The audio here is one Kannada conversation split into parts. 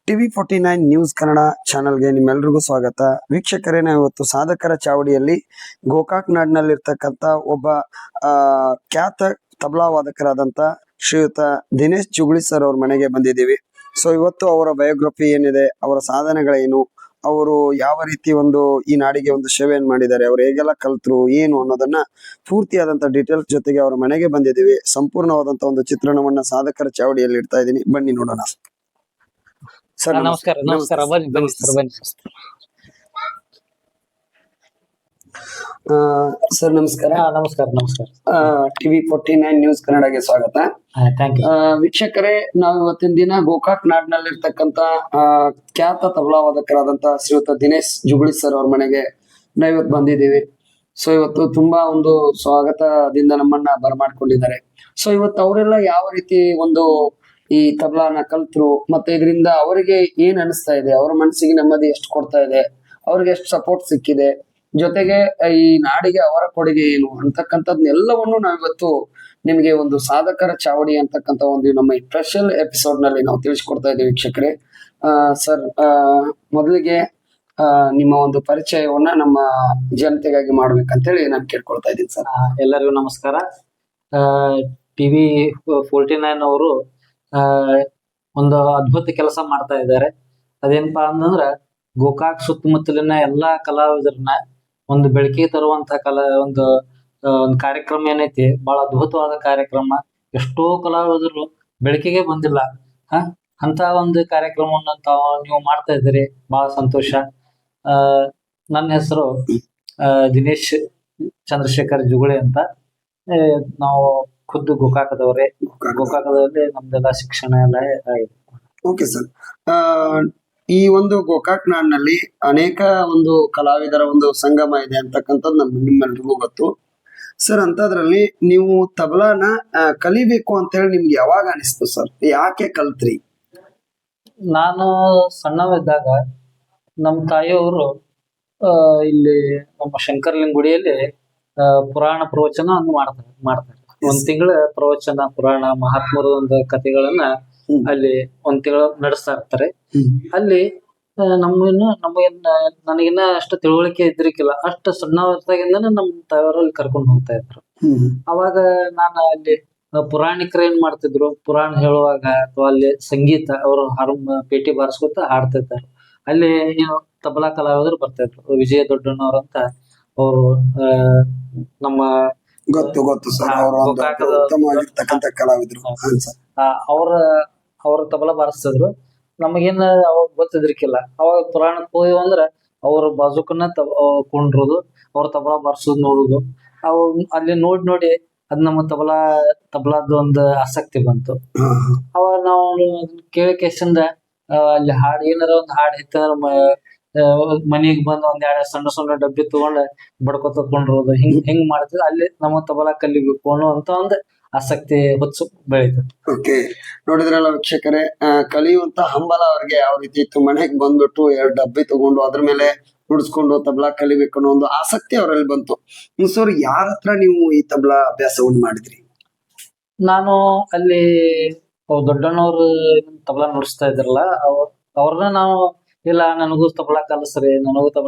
TV49 ನ್ಯೂಸ್ ಕನ್ನಡ ಚಾನೆಲ್ಗೆ ನಿಮ್ಮೆಲ್ಲರಿಗೂ ಸ್ವಾಗತ. ವೀಕ್ಷಕರೇ, ನಾವು ಇವತ್ತು ಸಾಧಕರ ಚಾವಡಿಯಲ್ಲಿ ಗೋಕಾಕ್ ನಾಡಿನಲ್ಲಿರ್ತಕ್ಕಂಥ ಒಬ್ಬ ಖ್ಯಾತ ತಬಲಾ ವಾದಕರಾದಂಥ ಶ್ರೀಯುತ ದಿನೇಶ್ ಜುಗುಳಿ ಸರ್ ಅವ್ರ ಮನೆಗೆ ಬಂದಿದ್ದೀವಿ. ಸೊ ಇವತ್ತು ಅವರ ಬಯೋಗ್ರಫಿ ಏನಿದೆ, ಅವರ ಸಾಧನೆಗಳೇನು, ಅವರು ಯಾವ ರೀತಿ ಒಂದು ಈ ನಾಡಿಗೆ ಒಂದು ಸೇವೆಯನ್ನು ಮಾಡಿದ್ದಾರೆ, ಅವ್ರು ಹೇಗೆಲ್ಲ ಕಲ್ತರು ಏನು ಅನ್ನೋದನ್ನ ಪೂರ್ತಿಯಾದಂಥ ಡೀಟೇಲ್ಸ್ ಜೊತೆಗೆ ಅವರ ಮನೆಗೆ ಬಂದಿದ್ದೀವಿ. ಸಂಪೂರ್ಣವಾದಂಥ ಒಂದು ಚಿತ್ರಣವನ್ನ ಸಾಧಕರ ಚಾವಡಿಯಲ್ಲಿ ಇಡ್ತಾ ಇದ್ದೀನಿ, ಬನ್ನಿ ನೋಡೋಣ. ಸರ್ ನಮಸ್ಕಾರ. ನಮಸ್ಕಾರ. ಬನ್ನಿ ಸರ್, ಬನ್ನಿ ಸರ್. ನಮಸ್ಕಾರ. ನಮಸ್ಕಾರ. ನಮಸ್ಕಾರ. TV49 ನ್ಯೂಸ್ ಕನ್ನಡಗೆ ಸ್ವಾಗತ. Thank you. ವೀಕ್ಷಕರೇ, ನಾವು ಇವತ್ತಿನ ದಿನ ಗೋಕಾಕ್ ನಾಡಿನಲ್ಲಿರ್ತಕ್ಕಂಥ ಖ್ಯಾತ ತಬಲಾ ವಾದಕರಾದಂತ ಶ್ರೀಯುತ ದಿನೇಶ್ ಜುಗುಳಿ ಸರ್ ಅವ್ರ ಮನೆಗೆ ನಾವು ಇವತ್ತು ಬಂದಿದ್ದೀವಿ. ಸೊ ಇವತ್ತು ತುಂಬಾ ಒಂದು ಸ್ವಾಗತದಿಂದ ನಮ್ಮನ್ನ ಬರಮಾಡ್ಕೊಂಡಿದ್ದಾರೆ. ಸೊ ಇವತ್ತು ಅವರೆಲ್ಲ ಯಾವ ರೀತಿ ಒಂದು ಈ ತಬಲಾನ ಕಲ್ತರು, ಮತ್ತೆ ಇದರಿಂದ ಅವರಿಗೆ ಏನ್ ಅನಿಸ್ತಾ ಇದೆ, ಅವ್ರ ಮನಸ್ಸಿಗೆ ನೆಮ್ಮದಿ ಎಷ್ಟು ಕೊಡ್ತಾ ಇದೆ, ಅವ್ರಿಗೆ ಎಷ್ಟು ಸಪೋರ್ಟ್ ಸಿಕ್ಕಿದೆ, ಜೊತೆಗೆ ಈ ನಾಡಿಗೆ ಅವರ ಕೊಡುಗೆ ಏನು ಅಂತಕ್ಕಂಥದ್ನೆಲ್ಲವನ್ನು ನಾವಿವತ್ತು ನಿಮಗೆ ಒಂದು ಸಾಧಕರ ಚಾವಡಿ ಅಂತಕ್ಕಂಥ ಒಂದು ನಮ್ಮ ಸ್ಪೆಷಲ್ ಎಪಿಸೋಡ್ ನಲ್ಲಿ ನಾವು ತಿಳಿಸ್ಕೊಡ್ತಾ ಇದ್ದೀವಿ ವೀಕ್ಷಕರೇ. ಸರ್, ಮೊದಲಿಗೆ ನಿಮ್ಮ ಒಂದು ಪರಿಚಯವನ್ನ ನಮ್ಮ ಜನತೆಗಾಗಿ ಮಾಡ್ಬೇಕಂತೇಳಿ ನಾನು ಕೇಳ್ಕೊಳ್ತಾ ಇದ್ದೀನಿ ಸರ್. ಎಲ್ಲರಿಗೂ ನಮಸ್ಕಾರ. TV49 ಅವರು ಒಂದು ಅದ್ಭುತ ಕೆಲಸ ಮಾಡ್ತಾ ಇದ್ದಾರೆ. ಅದೇನಪ್ಪಾ ಅಂತಂದ್ರ ಗೋಕಾಕ್ ಸುತ್ತಮುತ್ತಲಿನ ಎಲ್ಲಾ ಕಲಾವಿದರನ್ನ ಒಂದು ಬೆಳಕಿಗೆ ತರುವಂತ ಒಂದು ಕಾರ್ಯಕ್ರಮ ಏನೈತಿ, ಬಹಳ ಅದ್ಭುತವಾದ ಕಾರ್ಯಕ್ರಮ. ಎಷ್ಟೋ ಕಲಾವಿದರು ಬೆಳಕಿಗೆ ಬಂದಿಲ್ಲ, ಅಂತ ಒಂದು ಕಾರ್ಯಕ್ರಮವನ್ನು ನೀವು ಮಾಡ್ತಾ ಇದ್ದೀರಿ, ಬಹಳ ಸಂತೋಷ. ನನ್ನ ಹೆಸರು ದಿನೇಶ್ ಚಂದ್ರಶೇಖರ್ ಜುಗುಳಿ ಅಂತ. ನಾವು ಖುದ್ದು ಗೋಕಾಕದವರೇ. ಗೋಕಾಕದಲ್ಲಿ ನಮ್ದೆಲ್ಲ ಶಿಕ್ಷಣ ಎಲ್ಲ ಆಗಿದೆ. Okay sir. ಈ ಒಂದು ಗೋಕಾಕ್ ನಾಡಿನಲ್ಲಿ ಅನೇಕ ಒಂದು ಕಲಾವಿದರ ಒಂದು ಸಂಗಮ ಇದೆ ಅಂತಕ್ಕಂಥದ್ದು ನಿಮ್ಮೆಲ್ರಿಗೂ ಗೊತ್ತು ಸರ್. ಅಂತದ್ರಲ್ಲಿ ನೀವು ತಬಲಾನ ಕಲಿಬೇಕು ಅಂತ ಹೇಳಿ ನಿಮ್ಗೆ ಯಾವಾಗ ಅನಿಸ್ತು ಸರ್? ಯಾಕೆ ಕಲ್ತ್ರಿ? ನಾನು ಸಣ್ಣವಿದ್ದಾಗ ನಮ್ಮ ತಾಯಿಯವರು ಇಲ್ಲಿ ನಮ್ಮ ಶಂಕರಲಿಂಗುಡಿಯಲ್ಲಿ ಪುರಾಣ ಪ್ರವಚನ ಮಾಡ್ತಾರೆ. ಒಂದ್ ತಿಂಗಳ ಪ್ರವಚನ, ಪುರಾಣ, ಮಹಾತ್ಮರ ಒಂದು ಕಥೆಗಳನ್ನ ಅಲ್ಲಿ ಒಂದ್ ತಿಂಗಳು ನಡೆಸ್ತಾ ಇರ್ತಾರೆ. ಅಲ್ಲಿ ನನಗಿನ್ನ ಅಷ್ಟು ತಿಳುವಳಿಕೆ ಇದ್ರಿಕಿಲ್ಲ, ಅಷ್ಟು ಸಣ್ಣದಾಗಿಂದ ನಮ್ಮ ತಾಯಿಯವರು ಕರ್ಕೊಂಡು ಹೋಗ್ತಾ ಇದ್ರು. ಅವಾಗ ನಾನು ಅಲ್ಲಿ ಪುರಾಣಿಕರು ಏನ್ ಮಾಡ್ತಿದ್ರು, ಪುರಾಣ ಹೇಳುವಾಗ ಅಥವಾ ಅಲ್ಲಿ ಸಂಗೀತ ಅವರು ಪೇಟಿ ಬಾರಿಸ್ಕೊತ ಹಾಡ್ತಾ ಇದ್ದಾರೆ. ಅಲ್ಲಿ ತಬಲಾ ಕಲಾವಿದರು ಬರ್ತಾ ಇದ್ರು. ವಿಜಯ ದೊಡ್ಡಣ್ಣವ್ರ ಅಂತ ಅವರು ನಮ್ಮ ಗೊತ್ತು ಸರ್. ಕಲಾವಿದರು ಅವ್ರ ತಬಲಾ ಬಾರಿಸ್ತಿದ್ರು. ನಮಗೇನ ಅವಾಗ ಗೊತ್ತಿದ್ರಿಕಿಲ್ಲ. ಅವಾಗ ಪುರಾಣಕ್ಕೆ ಹೋಗಿ ಅಂದ್ರ ಅವ್ರ ಬಾಜುಕನ್ನ ಕೊಂಡಿರೋದು, ಅವ್ರ ತಬಲಾ ಬಾರಿಸೋದು ನೋಡುದು. ಅವು ಅಲ್ಲಿ ನೋಡಿ ಅದ್ ನಮ್ಮ ತಬಲಾದ ಒಂದು ಆಸಕ್ತಿ ಬಂತು. ಅವಾಗ ನಾವು ಕೇಳಿಕೆಸಿಂದ ಅಲ್ಲಿ ಹಾಡು ಏನಾರ ಒಂದ್ ಹಾಡು ಇತ್ತಂದ್ರ ಮನಿಗ್ ಬಂದ್ ಒಂದ್ ಎರಡು ಸಣ್ಣ ಡಬ್ಬಿ ತಗೊಂಡ್ ಬಡ್ಕೊತ ಕೊಂಡಿರೋದು, ಹಿಂಗ್ ಮಾಡ್ತಿದ್ರು. ಅಲ್ಲಿ ನಮ್ಮ ತಬಲಾ ಕಲಿಬೇಕು ಅನ್ನೋ ಒಂದು ಆಸಕ್ತಿ ಹುಚ್ಚು ಬೆಳೀತು. ಓಕೆ, ನೋಡಿದ್ರಲ್ಲ ವೀಕ್ಷಕರೇ, ಕಲಿಯುವಂತ ಹಂಬಲ ಅವ್ರಿಗೆ ಯಾವ ರೀತಿ ಇತ್ತು. ಮನೆಗ್ ಬಂದ್ಬಿಟ್ಟು 2 ಡಬ್ಬಿ ತಗೊಂಡು ಅದ್ರ ಮೇಲೆ ನುಡಿಸ್ಕೊಂಡು ತಬಲಾ ಕಲಿಬೇಕು ಅನ್ನೋ ಒಂದು ಆಸಕ್ತಿ ಅವರಲ್ಲಿ ಬಂತು. ಸರ್, ಯಾರ ಹತ್ರ ನೀವು ಈ ತಬಲಾ ಅಭ್ಯಾಸವನ್ನು ಮಾಡಿದ್ರಿ? ನಾನು ಅಲ್ಲಿ ದೊಡ್ಡಣ್ಣವ್ರು ತಬಲಾ ನುಡಿಸ್ತಾ ಇದ್ರಲ್ಲ, ಅವ್ರನ್ನ ನಾವು ಇಲ್ಲ ನನಗೂ ತಬಲಾ ಕಲಿಸ್ರಿ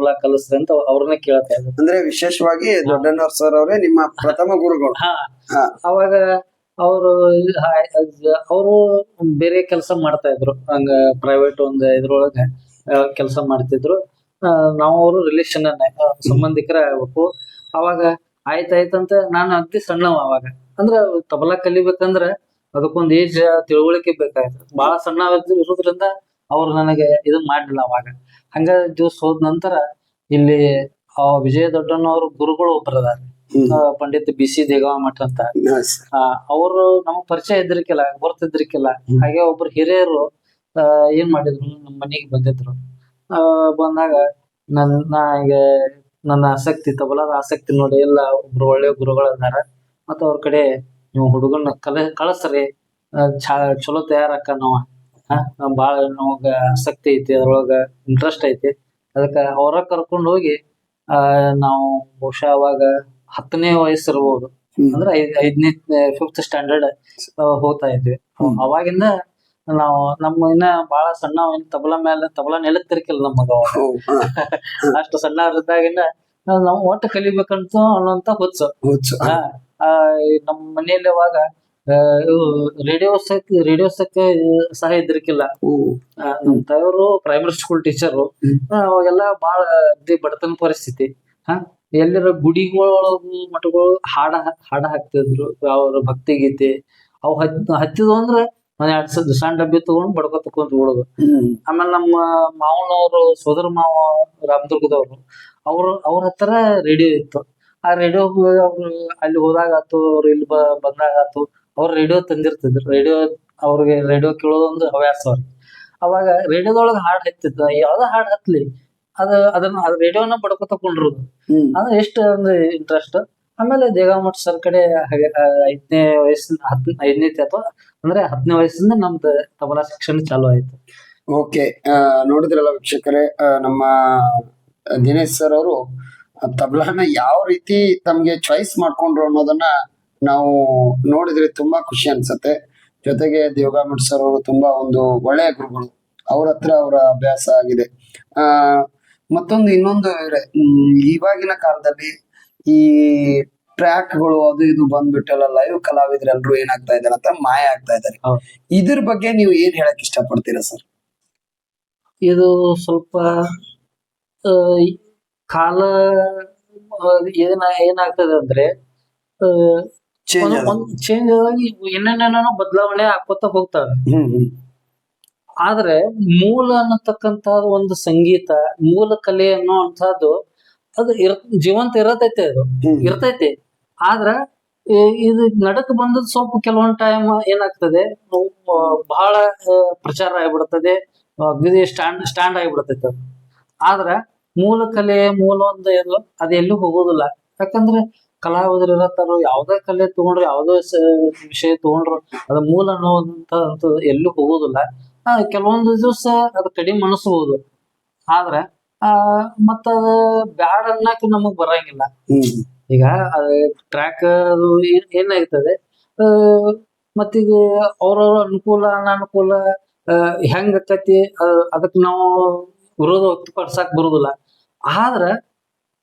ಅಂತ ಅವ್ರನ್ನ ಕೇಳ್ತಾ ಇದ್ರು. ಅಂದ್ರೆ ವಿಶೇಷವಾಗಿ ದೊಡ್ಡಣ್ಣವ್ರ ಸರ್ ಅವರೇ ನಿಮ್ಮ ಪ್ರಥಮ ಗುರುಗಳು. ಅವಾಗ ಅವರು ಬೇರೆ ಕೆಲಸ ಮಾಡ್ತಾ ಇದ್ರು, ಹಂಗ ಪ್ರೈವೇಟ್ ಒಂದು ಇದ್ರೊಳಗೆ ಕೆಲಸ ಮಾಡ್ತಿದ್ರು. ನಾವು ಅವರು ರಿಲೇಷನ್ ಸಂಬಂಧಿಕರ ಆಗ್ಬೇಕು. ಅವಾಗ ಆಯ್ತಾಯ್ತಂತ ನಾನು ಅಗ್ದಿ ಸಣ್ಣವ. ಅವಾಗ ಅಂದ್ರ ತಬಲಾ ಕಲಿಬೇಕಂದ್ರ ಅದಕ್ಕೊಂದ್ ಏಜ್ ತಿಳುವಳಿಕೆ ಬೇಕಾಯ್ತು. ಬಹಳ ಸಣ್ಣ ಇರೋದ್ರಿಂದ ಅವ್ರು ನನಗೆ ಇದನ್ ಮಾಡ್ಲಿಲ್ಲ. ಅವಾಗ ಹಂಗ ದಿವ್ಸ ಹೋದ ನಂತರ ಇಲ್ಲಿ ವಿಜಯ ದೊಡ್ಡಣ್ಣವ್ರ ಗುರುಗಳು ಒಬ್ಬರದಾರ, ಪಂಡಿತ್ BC ದೇಗಾವ ಮಠ ಅಂತ. ಅವರು ನಮಗ್ ಪರಿಚಯ ಇದ್ರಿಕಿಲ್ಲ, ಗೊತ್ತಿದ್ರಿಕಿಲ್ಲ. ಹಾಗೆ ಒಬ್ರು ಹಿರಿಯರು ಏನ್ ಮಾಡಿದ್ರು, ನಮ್ಮ ಮನೆಗೆ ಬಂದಿದ್ರು. ಬಂದಾಗ ನನ್ನ ಆಸಕ್ತಿ, ತಬಲಾದ ಆಸಕ್ತಿ ನೋಡಿ ಎಲ್ಲ ಒಬ್ರು ಒಳ್ಳೆ ಗುರುಗಳದಾರ. ಮತ್ತ ಅವ್ರ ಕಡೆ ನೀವು ಹುಡುಗನ ಕಳಸ್ರಿ, ಚಲೋ ತಯಾರಾಕ ನಾವ ಬಾಳ ನಮಗ ಆಸಕ್ತಿ ಐತಿ, ಅದ್ರೊಳಗ ಇಂಟ್ರೆಸ್ಟ್ ಐತಿ. ಅದಕ್ಕ ಅವ್ರ ಕರ್ಕೊಂಡ್ ಹೋಗಿ ನಾವು ಬಹುಶಃ ಅವಾಗ 10ನೇ ವಯಸ್ಸು ಇರ್ಬೋದು, ಅಂದ್ರೆ 5ನೇ 5th ಸ್ಟ್ಯಾಂಡರ್ಡ್ ಹೋಗ್ತಾ ಇದ್ವಿ. ಅವಾಗಿಂದ ನಾವು ನಮ್ಮ ಇನ್ನ ಬಾಳ ಸಣ್ಣ ಇನ್ ತಬಲಾ ನೆಲಕ್ ತಿರ್ಕಿಲ್ಲ ನಮಗ ಅವಾಗ. ಓ, ಹಾ, ಅಷ್ಟು ಸಣ್ಣ ಇದ್ದಾಗಿನ ನಾವು ಒಟ್ಟು ಕಲಿಬೇಕಂತ ಅನ್ನೋಂತ ಹುಚ್ಚು. ಹುಚ್ಚು. ಹಾ ಆ, ನಮ್ಮ ಮನೆಯಲ್ಲಿ ಅವಾಗ ರೇಡಿಯೋಸಕ್ಕೆ ಸಹ ಇದ್ರಿಕಿಲ್ಲ. ಓ, ನಮ್ ತಾಯಿಯವರು ಪ್ರೈಮರಿ ಸ್ಕೂಲ್ ಟೀಚರು. ಹ್ಮ್. ಅವಾಗೆಲ್ಲ ಬಾಳ ಬಡತನ ಪರಿಸ್ಥಿತಿ. ಹಾ ಎಲ್ಲರ ಗುಡಿಗಳೊಳಗು ಮಠಗಳು ಹಾಡ ಹಾಕ್ತಿದ್ರು, ಅವ್ರ ಭಕ್ತಿ ಗೀತೆ. ಅವು ಹತ್ತಿದ್ವು ಅಂದ್ರ ಒಂದ್ 2 ಸಣ್ಣ ಡಬ್ಬಿ ತಗೊಂಡ್ ಬಡ್ಕೊತ ಕುಂತ್ ಬಿಡೋದು. ಹ್ಮ್. ಆಮೇಲೆ ನಮ್ಮ ಮಾವನವರು ಸೋದರ ಮಾವ ರಾಮದುರ್ಗದವ್ರು, ಅವ್ರ ಹತ್ರ ರೇಡಿಯೋ ಇತ್ತು. ಆ ರೇಡಿಯೋ ಅವ್ರು ಅಲ್ಲಿ ಹೋದಾಗ ಆತು, ಅವ್ರು ಇಲ್ಲಿ ಬಂದಾಗ ಆತು, ಅವ್ರು ರೇಡಿಯೋ ತಂದಿರ್ತಿದ್ರು. ಅವ್ರಿಗೆ ರೇಡಿಯೋ ಕೇಳೋದೊಂದು ಹವ್ಯಾಸ ಅವ್ರಿಗೆ. ಅವಾಗ ರೇಡಿಯೋದೊಳಗ ಹಾಡ್ ಹತ್ತಿತ್ತ, ಯಾವ್ದ ಹಾಡ್ ಹತ್ಲಿ ಅದ್ ರೇಡಿಯೋನ ಬಡ್ಕೊತ ಕುಂಡ್ರುದು. ಹ್ಮ್. ಅಂದ್ರೆ ಎಷ್ಟು ಅಂದ್ರೆ ಇಂಟ್ರೆಸ್ಟ್. ಆಮೇಲೆ ದೇಗಾಮಠ ಸರ್ ಕಡೆ 5ನೇ ವಯಸ್ಸಿನ 5ನೇ ಅಥವಾ ಅಂದ್ರೆ 10ನೇ ವಯಸ್ಸಿಂದ ನಮ್ದು ತಬಲಾ ಶಿಕ್ಷಣ ಚಾಲು ಆಯ್ತು. ಓಕೆ, ನೋಡಿದ್ರಲ್ಲ ವೀಕ್ಷಕರೇ, ನಮ್ಮ ದಿನೇಶ್ ಸರ್ ಅವರು ತಬ್ಲಾನ ಯಾವ ರೀತಿ ತಮ್ಗೆ ಚಾಯ್ಸ್ ಮಾಡ್ಕೊಂಡ್ರು ಅನ್ನೋದನ್ನ ನಾವು ನೋಡಿದ್ರೆ ತುಂಬಾ ಖುಷಿ ಅನ್ಸತ್ತೆ. ಜೊತೆಗೆ ದೇವಗಾಮಠ ಸರ್ ಅವರು ತುಂಬಾ ಒಂದು ಒಳ್ಳೆಯ ಗುರುಗಳು, ಅವ್ರ ಹತ್ರ ಅವರ ಅಭ್ಯಾಸ ಆಗಿದೆ. ಆ ಮತ್ತೊಂದು ಇನ್ನೊಂದು ಇವಾಗಿನ ಕಾಲದಲ್ಲಿ ಈ ಟ್ರ್ಯಾಕ್ಗಳು ಅದು ಇದು ಬಂದ್ಬಿಟ್ಟೆಲ್ಲ ಲೈವ್ ಕಲಾವಿದರೆಲ್ಲರೂ ಏನಾಗ್ತಾ ಇದಾರೆ ಅಂತ ಮಾಯ ಆಗ್ತಾ ಇದಾರೆ. ಹೌದು. ಇದ್ರ ಬಗ್ಗೆ ನೀವು ಏನ್ ಹೇಳಕ್ ಇಷ್ಟಪಡ್ತೀರಾ ಸರ್? ಇದು ಸ್ವಲ್ಪ ಆ, ಈ ಕಾಲ ಏನಾಗ್ತದೆ ಅಂದ್ರೆ ಚೇಂಜ್ ಚೇಂಜ್ ಆಗಿ ಏನೇನೇನೋ ಬದಲಾವಣೆ ಆಕೋತ ಹೋಗ್ತವೆ. ಆದ್ರೆ ಮೂಲ ಅನ್ನತಕ್ಕಂತ ಒಂದು ಸಂಗೀತ, ಮೂಲ ಕಲೆ ಅನ್ನುವಂಥದ್ದು ಅದು ಜೀವಂತ ಇರತೈತೆ, ಅದು ಇರ್ತೈತಿ. ಆದ್ರ ಇದು ನಡಕ್ ಬಂದದ್ ಸ್ವಲ್ಪ ಕೆಲವೊಂದ್ ಟೈಮ್ ಏನಾಗ್ತದೆ, ಬಹಳ ಪ್ರಚಾರ ಆಗಿಬಿಡ್ತದೆ, ಅಗದಿ ಸ್ಟ್ಯಾಂಡ್ ಆಗಿಬಿಡ್ತೈತೆ ಅದು. ಆದ್ರ ಮೂಲ ಕಲೆ, ಮೂಲ ಒಂದು ಅದೆಲ್ಲೂ ಹೋಗೋದಿಲ್ಲ. ಯಾಕಂದ್ರೆ ಕಲಾವಿದರು ಇರತ್ತಾರೋ, ಯಾವ್ದೇ ಕಲೆ ತಗೊಂಡ್ರು, ಯಾವ್ದೇ ವಿಷಯ ತಗೊಂಡ್ರು, ಅದ ಮೂಲ ಅನ್ನೋದಂತ ಎಲ್ಲೂ ಹೋಗೋದಿಲ್ಲ. ಕೆಲವೊಂದು ದಿವಸ ಅದ್ ಕಡಿಮೆ ಅನಿಸ್ಬೋದು, ಆದ್ರ ಮತ್ತ ಅದ ಬ್ಯಾಡ್ ಅನ್ನಕ್ ನಮಗ್ ಬರಂಗಿಲ್ಲ. ಈಗ ಟ್ರ್ಯಾಕ್ ಅದು ಏನಾಗ್ತದೆ, ಮತ್ತೀಗ ಅವ್ರವ್ರ ಅನುಕೂಲ ಅನಾನುಕೂಲ ಹೆಂಗ್ ಆಕತಿ, ಅದಕ್ ನಾವು ವಿರೋಧ ವ್ಯಕ್ತಪಡ್ಸಕ್ ಬರುದಿಲ್ಲ. ಆದ್ರ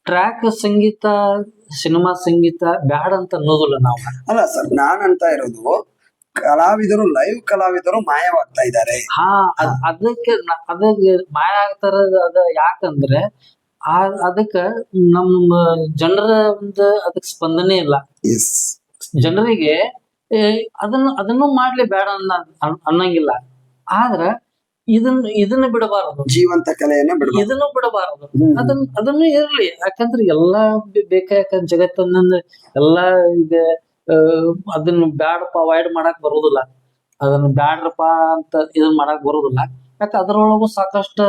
ಟ್ರ್ಯಾಕ್ ಸಂಗೀತ, ಸಿನಿಮಾ ಸಂಗೀತ ಬ್ಯಾಡ್ ಅಂತ ಅನ್ನೋದಿಲ್ಲ ನಾವು. ಅಲ್ಲ ಸರ್, ನಾನ್ ಅಂತ ಇರೋದು ಕಲಾವಿದರು, ಲೈವ್ ಕಲಾವಿದರು ಮಾಯವಾಗ್ತಾ ಇದ್ದಾರೆ. ಅದಕ್ಕೆ ಮಾಯ ಆಗ್ತಾರ. ಅದ ಯಾಕಂದ್ರೆ ಅದಕ್ಕ ನಮ್ಮ ಜನರ ಒಂದು ಅದಕ್ ಸ್ಪಂದನೆ ಇಲ್ಲ. ಜನರಿಗೆ ಅದನ್ನು ಮಾಡ್ಲಿ ಬೇಡ ಅನ್ನಂಗಿಲ್ಲ. ಆದ್ರ ಇದನ್ನ ಬಿಡಬಾರದು, ಜೀವಂತ ಕಲೆಯನ್ನ ಬಿಡಬಾರದು, ಇದನ್ನು ಬಿಡಬಾರದು. ಅದನ್ನು ಇರ್ಲಿ. ಯಾಕಂದ್ರೆ ಎಲ್ಲಾ ಯಾಕಂದ್ರೆ ಜಗತ್ತನ್ನ ಎಲ್ಲಾ ಈಗ ಅದನ್ನ ಬ್ಯಾಡಪ್ಪ ಅವಾಯ್ಡ್ ಮಾಡಕ್ ಬರುದಿಲ್ಲ, ಅದನ್ನ ಬ್ಯಾಡ್ರಪ್ಪ ಅಂತ ಇದನ್ ಮಾಡಕ್ ಬರುದಿಲ್ಲ. ಯಾಕ ಅದ್ರೊಳಗು ಸಾಕಷ್ಟು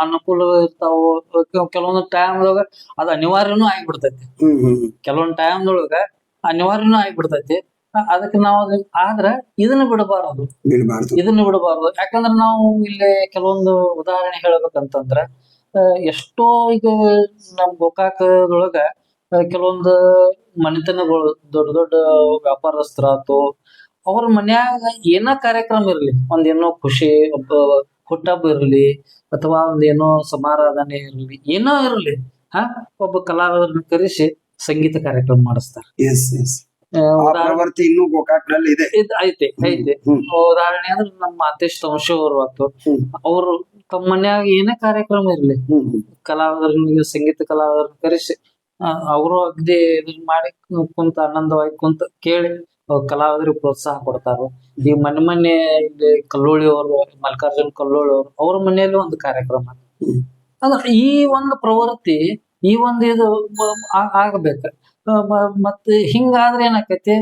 ಅನುಕೂಲ ಇರ್ತಾವ. ಕೆಲವೊಂದು ಟೈಮ್ದೊಳಗ ಅದ್ ಅನಿವಾರ್ಯನೂ ಆಗಿಬಿಡ್ತೈತಿ. ಕೆಲವೊಂದ್ ಟೈಮ್ದೊಳಗ ಅನಿವಾರ್ಯನೂ ಆಗಿಬಿಡ್ತೈತಿ. ಅದಕ್ಕೆ ನಾವು ಆದ್ರ ಇದನ್ನ ಬಿಡಬಾರದು. ಯಾಕಂದ್ರ ನಾವು ಇಲ್ಲಿ ಕೆಲವೊಂದು ಉದಾಹರಣೆ ಹೇಳ್ಬೇಕಂತಂದ್ರ, ಎಷ್ಟೋ ಈಗ ನಮ್ ಗೋಕಾಕದೊಳಗ ಕೆಲವೊಂದು ಮನೆತನಗಳು, ದೊಡ್ಡ ದೊಡ್ಡ ವ್ಯಾಪಾರಸ್ಥರಾತು, ಅವ್ರ ಮನ್ಯಾಗ ಏನ ಕಾರ್ಯಕ್ರಮ ಇರ್ಲಿ, ಒಂದೇನೋ ಖುಷಿ, ಒಬ್ಬ ಹುಟ್ಟಹಬ್ಬ ಇರ್ಲಿ, ಅಥವಾ ಒಂದೇನೋ ಸಮಾರಾಧನೆ ಇರ್ಲಿ, ಏನೋ ಇರ್ಲಿ, ಒಬ್ಬ ಕಲಾವಿದರನ್ನ ಕರೆಸಿ ಸಂಗೀತ ಕಾರ್ಯಕ್ರಮ ಮಾಡಿಸ್ತಾರ. ಇನ್ನೂ ಗೋಕಾಕ್ನಲ್ಲಿ ಇದೆ, ಐತೆ. ಉದಾಹರಣೆ ಅಂದ್ರೆ ನಮ್ಮ ಮಾತೇಶ್ ತಮಶಿ ಅವರು ಆತು, ಅವರು ತಮ್ಮ ಮನ್ಯಾಗ ಏನೇ ಕಾರ್ಯಕ್ರಮ ಇರ್ಲಿ, ಕಲಾವಿದರನ್ನ, ಸಂಗೀತ ಕಲಾವಿದರನ್ನ ಕರೆಸಿ ಅವರು ಅಗ್ದಿ ಇದನ್ ಮಾಡಿ ಕುಂತ ಆನಂದವಾಗಿ ಕುಂತ ಕೇಳಿ ಕಲಾವಿದರಿಗೆ ಪ್ರೋತ್ಸಾಹ ಕೊಡ್ತಾರ. ಈ ಮೊನ್ನೆ ಇಲ್ಲಿ ಕಲ್ಲೋಳಿ ಅವರು, ಮಲ್ಲಿಕಾರ್ಜುನ್ ಕಲ್ಲೋಳಿ ಅವರು, ಅವ್ರ ಮನೆಯಲ್ಲಿ ಒಂದು ಕಾರ್ಯಕ್ರಮ. ಅಂದ್ರೆ ಈ ಒಂದು ಪ್ರವೃತ್ತಿ, ಈ ಒಂದು ಇದು ಆಗಬೇಕ. ಮತ್ತೆ ಹಿಂಗಾದ್ರೆ ಏನಾಕೈತಿ,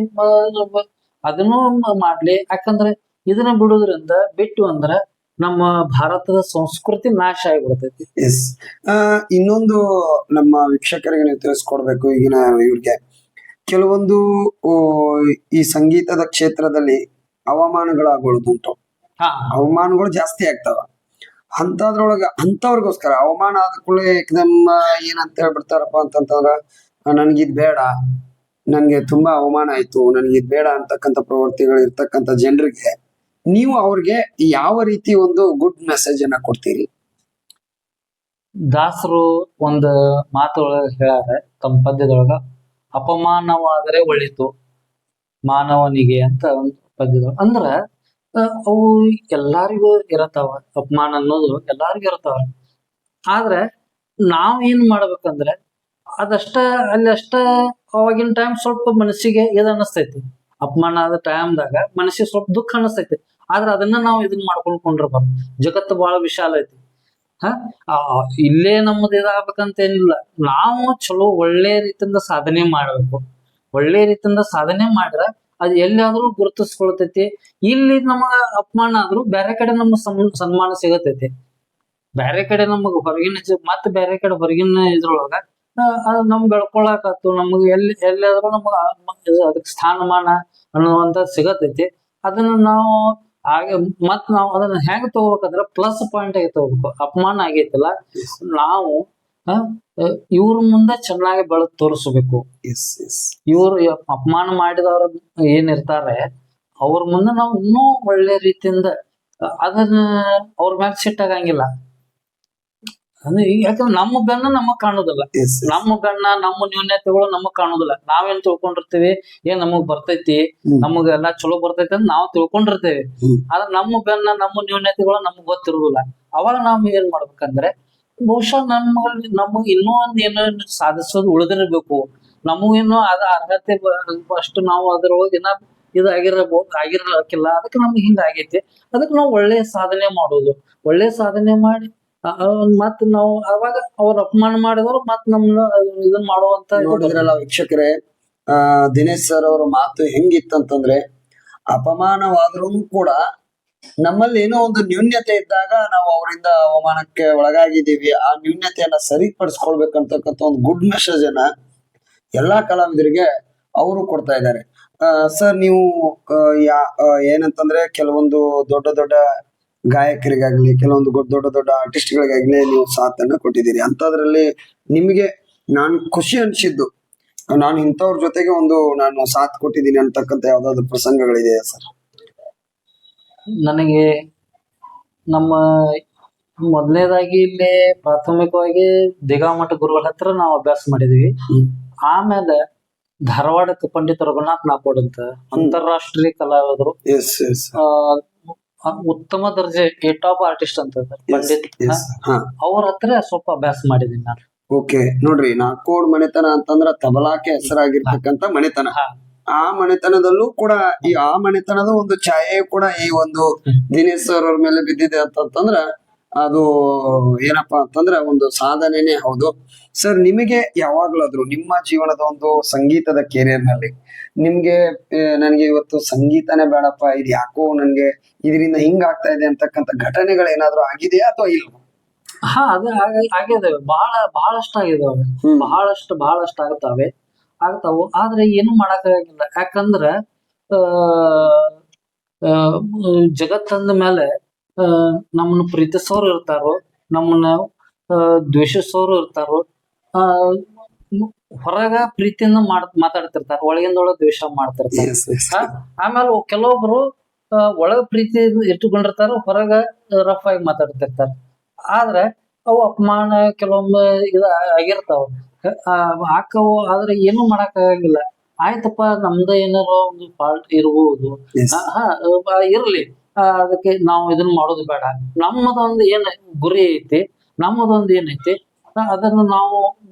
ಅದನ್ನು ಮಾಡ್ಲಿ. ಯಾಕಂದ್ರೆ ಇದನ್ನ ಬಿಡುದ್ರಿಂದ ಬಿಟ್ಟು ಅಂದ್ರ ನಮ್ಮ ಭಾರತದ ಸಂಸ್ಕೃತಿ ನಾಶ ಆಗಿಬಿಡ್ತೈತಿ. ಇನ್ನೊಂದು ನಮ್ಮ ವೀಕ್ಷಕರಿಗೆ ನೀವು ತಿಳಿಸ್ಕೊಡ್ಬೇಕು. ಈಗಿನ ಇವ್ರಿಗೆ ಕೆಲವೊಂದು ಈ ಸಂಗೀತದ ಕ್ಷೇತ್ರದಲ್ಲಿ ಅವಮಾನಗಳಾಗೋದುಂಟು, ಅವಮಾನಗಳು ಜಾಸ್ತಿ ಆಗ್ತಾವ. ಅಂತವ್ರಿಗೋಸ್ಕರ ಅವಮಾನ ಆದ ಕೂಡಲೇ ಏಕದಮ್ ಏನಂತ ಹೇಳ್ಬಿಡ್ತಾರಪ್ಪ ಅಂತಂತಂದ್ರ, ನನ್ಗಿದ್ ಬೇಡ, ನನ್ಗೆ ತುಂಬಾ ಅವಮಾನ ಆಯ್ತು, ನನ್ಗಿದ್ ಬೇಡ ಅಂತಕ್ಕಂಥ ಪ್ರವೃತ್ತಿಗಳು ಇರ್ತಕ್ಕಂಥ ಜನರಿಗೆ ನೀವು ಅವ್ರಿಗೆ ಯಾವ ರೀತಿ ಒಂದು ಗುಡ್ ಮೆಸೇಜ್ ಅನ್ನ ಕೊಡ್ತೀರಿ? ದಾಸರು ಒಂದು ಮಾತೊಳಗ ಹೇಳ್ಯಾರ ತಮ್ಮ ಪದ್ಯದೊಳಗ, ಅಪಮಾನವಾದರೆ ಒಳಿತು ಮಾನವನಿಗೆ ಅಂತ ಒಂದು ಪದ್ಯದೊಳಗ. ಅಂದ್ರ ಅವು ಎಲ್ಲಾರಿಗೂ ಇರತಾವ, ಅಪಮಾನ ಅನ್ನೋದು ಎಲ್ಲಾರಿಗೂ ಇರತಾವ. ಆದ್ರೆ ನಾವ್ ಏನ್ ಮಾಡ್ಬೇಕಂದ್ರೆ ಅದಷ್ಟ ಅಲ್ಲಿ ಅಷ್ಟ ಅವಾಗಿನ ಟೈಮ್ ಸ್ವಲ್ಪ ಮನಸ್ಸಿಗೆ ಇದು ಅನಸ್ತೈತಿ, ಅಪಮಾನ ಆದ ಟೈಮ್ದಾಗ ಮನಸ್ಸಿಗೆ ಸ್ವಲ್ಪ ದುಃಖ ಅನಸ್ತೈತಿ. ಆದ್ರೆ ಅದನ್ನ ನಾವು ಇದನ್ನ ಮಾಡ್ಕೊಂಡ್ಕೊಂಡ್ರಬಾರ್ದು. ಜಗತ್ತು ಬಹಳ ವಿಶಾಲ ಐತಿ. ಹ ಇಲ್ಲೇ ನಮ್ಮದು ಇದಾಗಬೇಕಂತ ಏನಿಲ್ಲ. ನಾವು ಚಲೋ ಒಳ್ಳೆ ರೀತಿಯಿಂದ ಸಾಧನೆ ಮಾಡ್ಬೇಕು. ಒಳ್ಳೆ ರೀತಿಯಿಂದ ಸಾಧನೆ ಮಾಡ್ರ ಅದ್ ಎಲ್ಲಿಯಾದ್ರೂ ಗುರುತಿಸ್ಕೊಳ್ತೈತಿ. ಇಲ್ಲಿ ನಮಗ ಅಪಮಾನ ಆದ್ರೂ ಬೇರೆ ಕಡೆ ನಮ್ಗೆ ಸನ್ಮಾನ ಸಿಗತೈತಿ. ಬೇರೆ ಕಡೆ ನಮಗ್ ಹೊರಗಿನ ಮತ್ತೆ ಬೇರೆ ಕಡೆ ಹೊರಗಿನ ಇದ್ರೊಳಗ ನಮ್ ಬೆಳ್ಕೊಳಕತ್ತು ನಮಗ್ ಎಲ್ಲಿಯಾದ್ರೂ ನಮಗ ಅದಕ್ಕೆ ಸ್ಥಾನಮಾನ ಅನ್ನುವಂತ ಸಿಗತೈತಿ. ಅದನ್ನ ನಾವು ಹಾಗೆ ನಾವು ಅದನ್ನ ಹೆಂಗ್ ತಗೋಬೇಕಂದ್ರ ಪ್ಲಸ್ ಪಾಯಿಂಟ್ ಆಗಿ ತಗೋಬೇಕು. ಅಪಮಾನ ಆಗೈತಿಲ್ಲ, ನಾವು ಇವ್ರ ಮುಂದೆ ಚೆನ್ನಾಗಿ ಬೆಳೆದು ತೋರಿಸ್ಬೇಕು. ಇವ್ರು ಅಪಮಾನ ಮಾಡಿದವ್ರ ಏನಿರ್ತಾರೆ ಅವ್ರ ಮುಂದೆ ನಾವು ಇನ್ನೂ ಒಳ್ಳೆ ರೀತಿಯಿಂದ ಅದನ್ನ ಅವ್ರ ಮ್ಯಾಲ ಸಿಟ್ಟಾಗಂಗಿಲ್ಲ. ಯಾಕಂದ್ರೆ ನಮ್ಮ ಬೆನ್ನ ನಮಗ್ ಕಾಣುದಿಲ್ಲ, ನಮ್ಮ ಬೆನ್ನ ನಮ್ಮ ನ್ಯೂನ್ಯತೆಗಳು ನಮಗ್ ಕಾಣುದಿಲ್ಲ. ನಾವೇನ್ ತಿಳ್ಕೊಂಡಿರ್ತೀವಿ, ಏನ್ ನಮಗ್ ಬರ್ತೈತಿ, ನಮಗೆಲ್ಲಾ ಚಲೋ ಬರ್ತೈತಿ ಅಂತ ನಾವು ತಿಳ್ಕೊಂಡಿರ್ತೇವಿ. ಆದ್ರೆ ನಮ್ಮ ಬೆನ್ನ ನಮ್ಮ ನ್ಯೂನ್ಯತೆಗಳು ನಮಗ್ ಗೊತ್ತಿರುದಿಲ್ಲ. ಅವಾಗ ನಾವ್ ಏನ್ ಮಾಡ್ಬೇಕಂದ್ರೆ ಬಹುಶಃ ನಮಗ್ ಇನ್ನೂ ಒಂದ್ ಏನೋ ಸಾಧಿಸೋದು ಉಳಿದಿರ್ಬೇಕು. ನಮಗೇನೋ ಅದ ಅರ್ಹತೆ ಅಷ್ಟು ನಾವು ಅದ್ರೊಳಗೆ ಇದು ಆಗಿರಕ್ಕಿಲ್ಲ. ಅದಕ್ಕೆ ನಮ್ಗೆ ಹಿಂಗ ಆಗೈತಿ. ಅದಕ್ಕೆ ನಾವು ಒಳ್ಳೆ ಸಾಧನೆ ಮಾಡೋದು, ಒಳ್ಳೆ ಸಾಧನೆ ಮಾಡಿ ಮತ್ ನಾವು ಅವಾಗ ಅವ್ರ ಅಪಮಾನ ಮಾಡಿದವರು ಮತ್ ನಮ್ನ ಇದನ್ ಮಾಡುವಂತ. ನೋಡಿದ್ರಲ್ಲ ವೀಕ್ಷಕರೇ, ದಿನೇಶ್ ಸರ್ ಅವರ ಮಾತು ಹೆಂಗಿತ್ತಂತಂದ್ರೆ, ಅಪಮಾನವಾದ್ರೂ ಕೂಡ ನಮ್ಮಲ್ಲಿ ಏನೋ ಒಂದು ನ್ಯೂನ್ಯತೆ ಇದ್ದಾಗ ನಾವು ಅವರಿಂದ ಅವಮಾನಕ್ಕೆ ಒಳಗಾಗಿದ್ದೀವಿ, ಆ ನ್ಯೂನ್ಯತೆಯನ್ನ ಸರಿಪಡಿಸ್ಕೊಳ್ಬೇಕಂತಕ್ಕಂಥ ಒಂದು ಗುಡ್ ಮೆಸೇಜ್ ಅನ್ನ ಎಲ್ಲಾ ಕಲಾವಿದರಿಗೆ ಅವರು ಕೊಡ್ತಾ ಇದ್ದಾರೆ. ಸರ್, ನೀವು ಏನಂತಂದ್ರೆ ಕೆಲವೊಂದು ದೊಡ್ಡ ದೊಡ್ಡ ಗಾಯಕರಿಗಾಗ್ಲಿ, ಕೆಲವೊಂದು ದೊಡ್ಡ ದೊಡ್ಡ ಆರ್ಟಿಸ್ಟ್ಗಳಿಗಾಗ್ಲಿ ನೀವು ಸಾಥನ್ನ ಕೊಟ್ಟಿದ್ದೀರಿ. ಅಂತದ್ರಲ್ಲಿ ನಿಮಗೆ ನಾನು ಖುಷಿ ಅನ್ಸಿದ್ದು, ನಾನು ಇಂಥವ್ರ ಜೊತೆಗೆ ನಾನು ಸಾಥ್ ಕೊಟ್ಟಿದ್ದೀನಿ ಅಂತಕ್ಕಂಥ ಯಾವ್ದಾದ್ರು ಪ್ರಸಂಗಗಳಿದೆಯಾ ಸರ್? ನನಗೆ ನಮ್ಮ ಮೊದಲನೇದಾಗಿ ಇಲ್ಲಿ ಪ್ರಾಥಮಿಕವಾಗಿ ದಿಗಾಮಠ ಗುರುಗಳ ಹತ್ರ ನಾವು ಅಭ್ಯಾಸ ಮಾಡಿದ್ವಿ. ಆಮೇಲೆ ಧಾರವಾಡಕ್ಕೆ ಪಂಡಿತ ರಘುನಾಥ್ ನಾಕೋಡ್ ಅಂತ ಅಂತಾರಾಷ್ಟ್ರೀಯ ಕಲಾವಿದರು, ಉತ್ತಮ ದರ್ಜೆ ಟಾಪ್ ಆರ್ಟಿಸ್ಟ್ ಅಂತ ಪಂಡಿತ್, ಅವ್ರ ಹತ್ರ ಸ್ವಲ್ಪ ಅಭ್ಯಾಸ ಮಾಡಿದೀನಿ ನಾನು. ಓಕೆ, ನೋಡ್ರಿ, ನಾಕೋಡ್ ಮನೆತನ ಅಂತಂದ್ರ ತಬಲಾಕ್ಕೆ ಹೆಸರಾಗಿರ್ತಕ್ಕಂಥ ಮನೆತನ. ಆ ಮನೆತನದಲ್ಲೂ ಕೂಡ ಆ ಮನೆತನದ ಒಂದು ಛಾಯೆ ಕೂಡ ಈ ಒಂದು ದಿನೇಶ್ ಸರ್ ಅವ್ರ ಮೇಲೆ ಬಿದ್ದಿದೆ ಅಂತಂದ್ರ ಅದು ಏನಪ್ಪಾ ಅಂತಂದ್ರ ಒಂದು ಸಾಧನೆನೇ ಹೌದು. ಸರ್, ನಿಮಗೆ ಯಾವಾಗ್ಲಾದ್ರು ನಿಮ್ಮ ಜೀವನದ ಒಂದು ಸಂಗೀತದ ಕೆರಿಯರ್ ನಲ್ಲಿ ನಿಮ್ಗೆ ನನ್ಗೆ ಇವತ್ತು ಸಂಗೀತನೇ ಬೇಡಪ್ಪ, ಇದು ಯಾಕೋ ನನ್ಗೆ ಇದರಿಂದ ಹಿಂಗ ಆಗ್ತಾ ಇದೆ ಅಂತಕ್ಕಂಥ ಘಟನೆಗಳು ಏನಾದ್ರು ಆಗಿದೆಯಾ ಅಥವಾ ಇಲ್ಲ? ಅದು ಆಗಿದಾವೆ, ಬಹಳಷ್ಟು ಆಗಿದಾವೆ, ಬಹಳಷ್ಟು ಆಗ್ತಾವು. ಆದ್ರೆ ಏನು ಮಾಡಕ್ಕಾಗಿಲ್ಲ. ಯಾಕಂದ್ರ ಜಗತ್ತಂದ ಮೇಲೆ ನಮ್ಮನ್ನ ಪ್ರೀತಿಸೋರು ಇರ್ತಾರೋ, ನಮ್ಮನ್ನ ದ್ವೇಷಿಸೋರು ಇರ್ತಾರೋ. ಹೊರಗ ಪ್ರೀತಿಯಿಂದ ಮಾತಾಡ್ತಿರ್ತಾರ, ಒಳಗಿಂದೊಳಗ ದ್ವೇಷ ಮಾಡ್ತಿರ್ತಾರ. ಆಮೇಲೆ ಕೆಲವೊಬ್ರು ಒಳಗ ಪ್ರೀತಿ ಇಟ್ಟುಕೊಂಡಿರ್ತಾರ, ಹೊರಗ ರಫ್ ಆಗಿ ಮಾತಾಡ್ತಿರ್ತಾರ. ಆದ್ರೆ ಅವು ಅಪಮಾನ ಕೆಲವೊಮ್ಮೆ ಆಗಿರ್ತಾವ, ಹಾಕವು. ಆದ್ರೆ ಏನು ಮಾಡಕ್ ಆಗಂಗಿಲ್ಲ. ಆಯ್ತಪ್ಪ, ನಮ್ದ ಏನಾರ ಒಂದು ಫಾಲ್ಟ್ ಇರ್ಬೋದು, ಇರ್ಲಿ, ಅದಕ್ಕೆ ನಾವು ಇದನ್ನ ಮಾಡೋದು ಬೇಡ. ನಮ್ಮದೊಂದು ಏನ್ ಗುರಿ ಐತಿ, ನಮ್ಮದೊಂದು ಏನೈತಿ, ಅದನ್ನು ನಾವು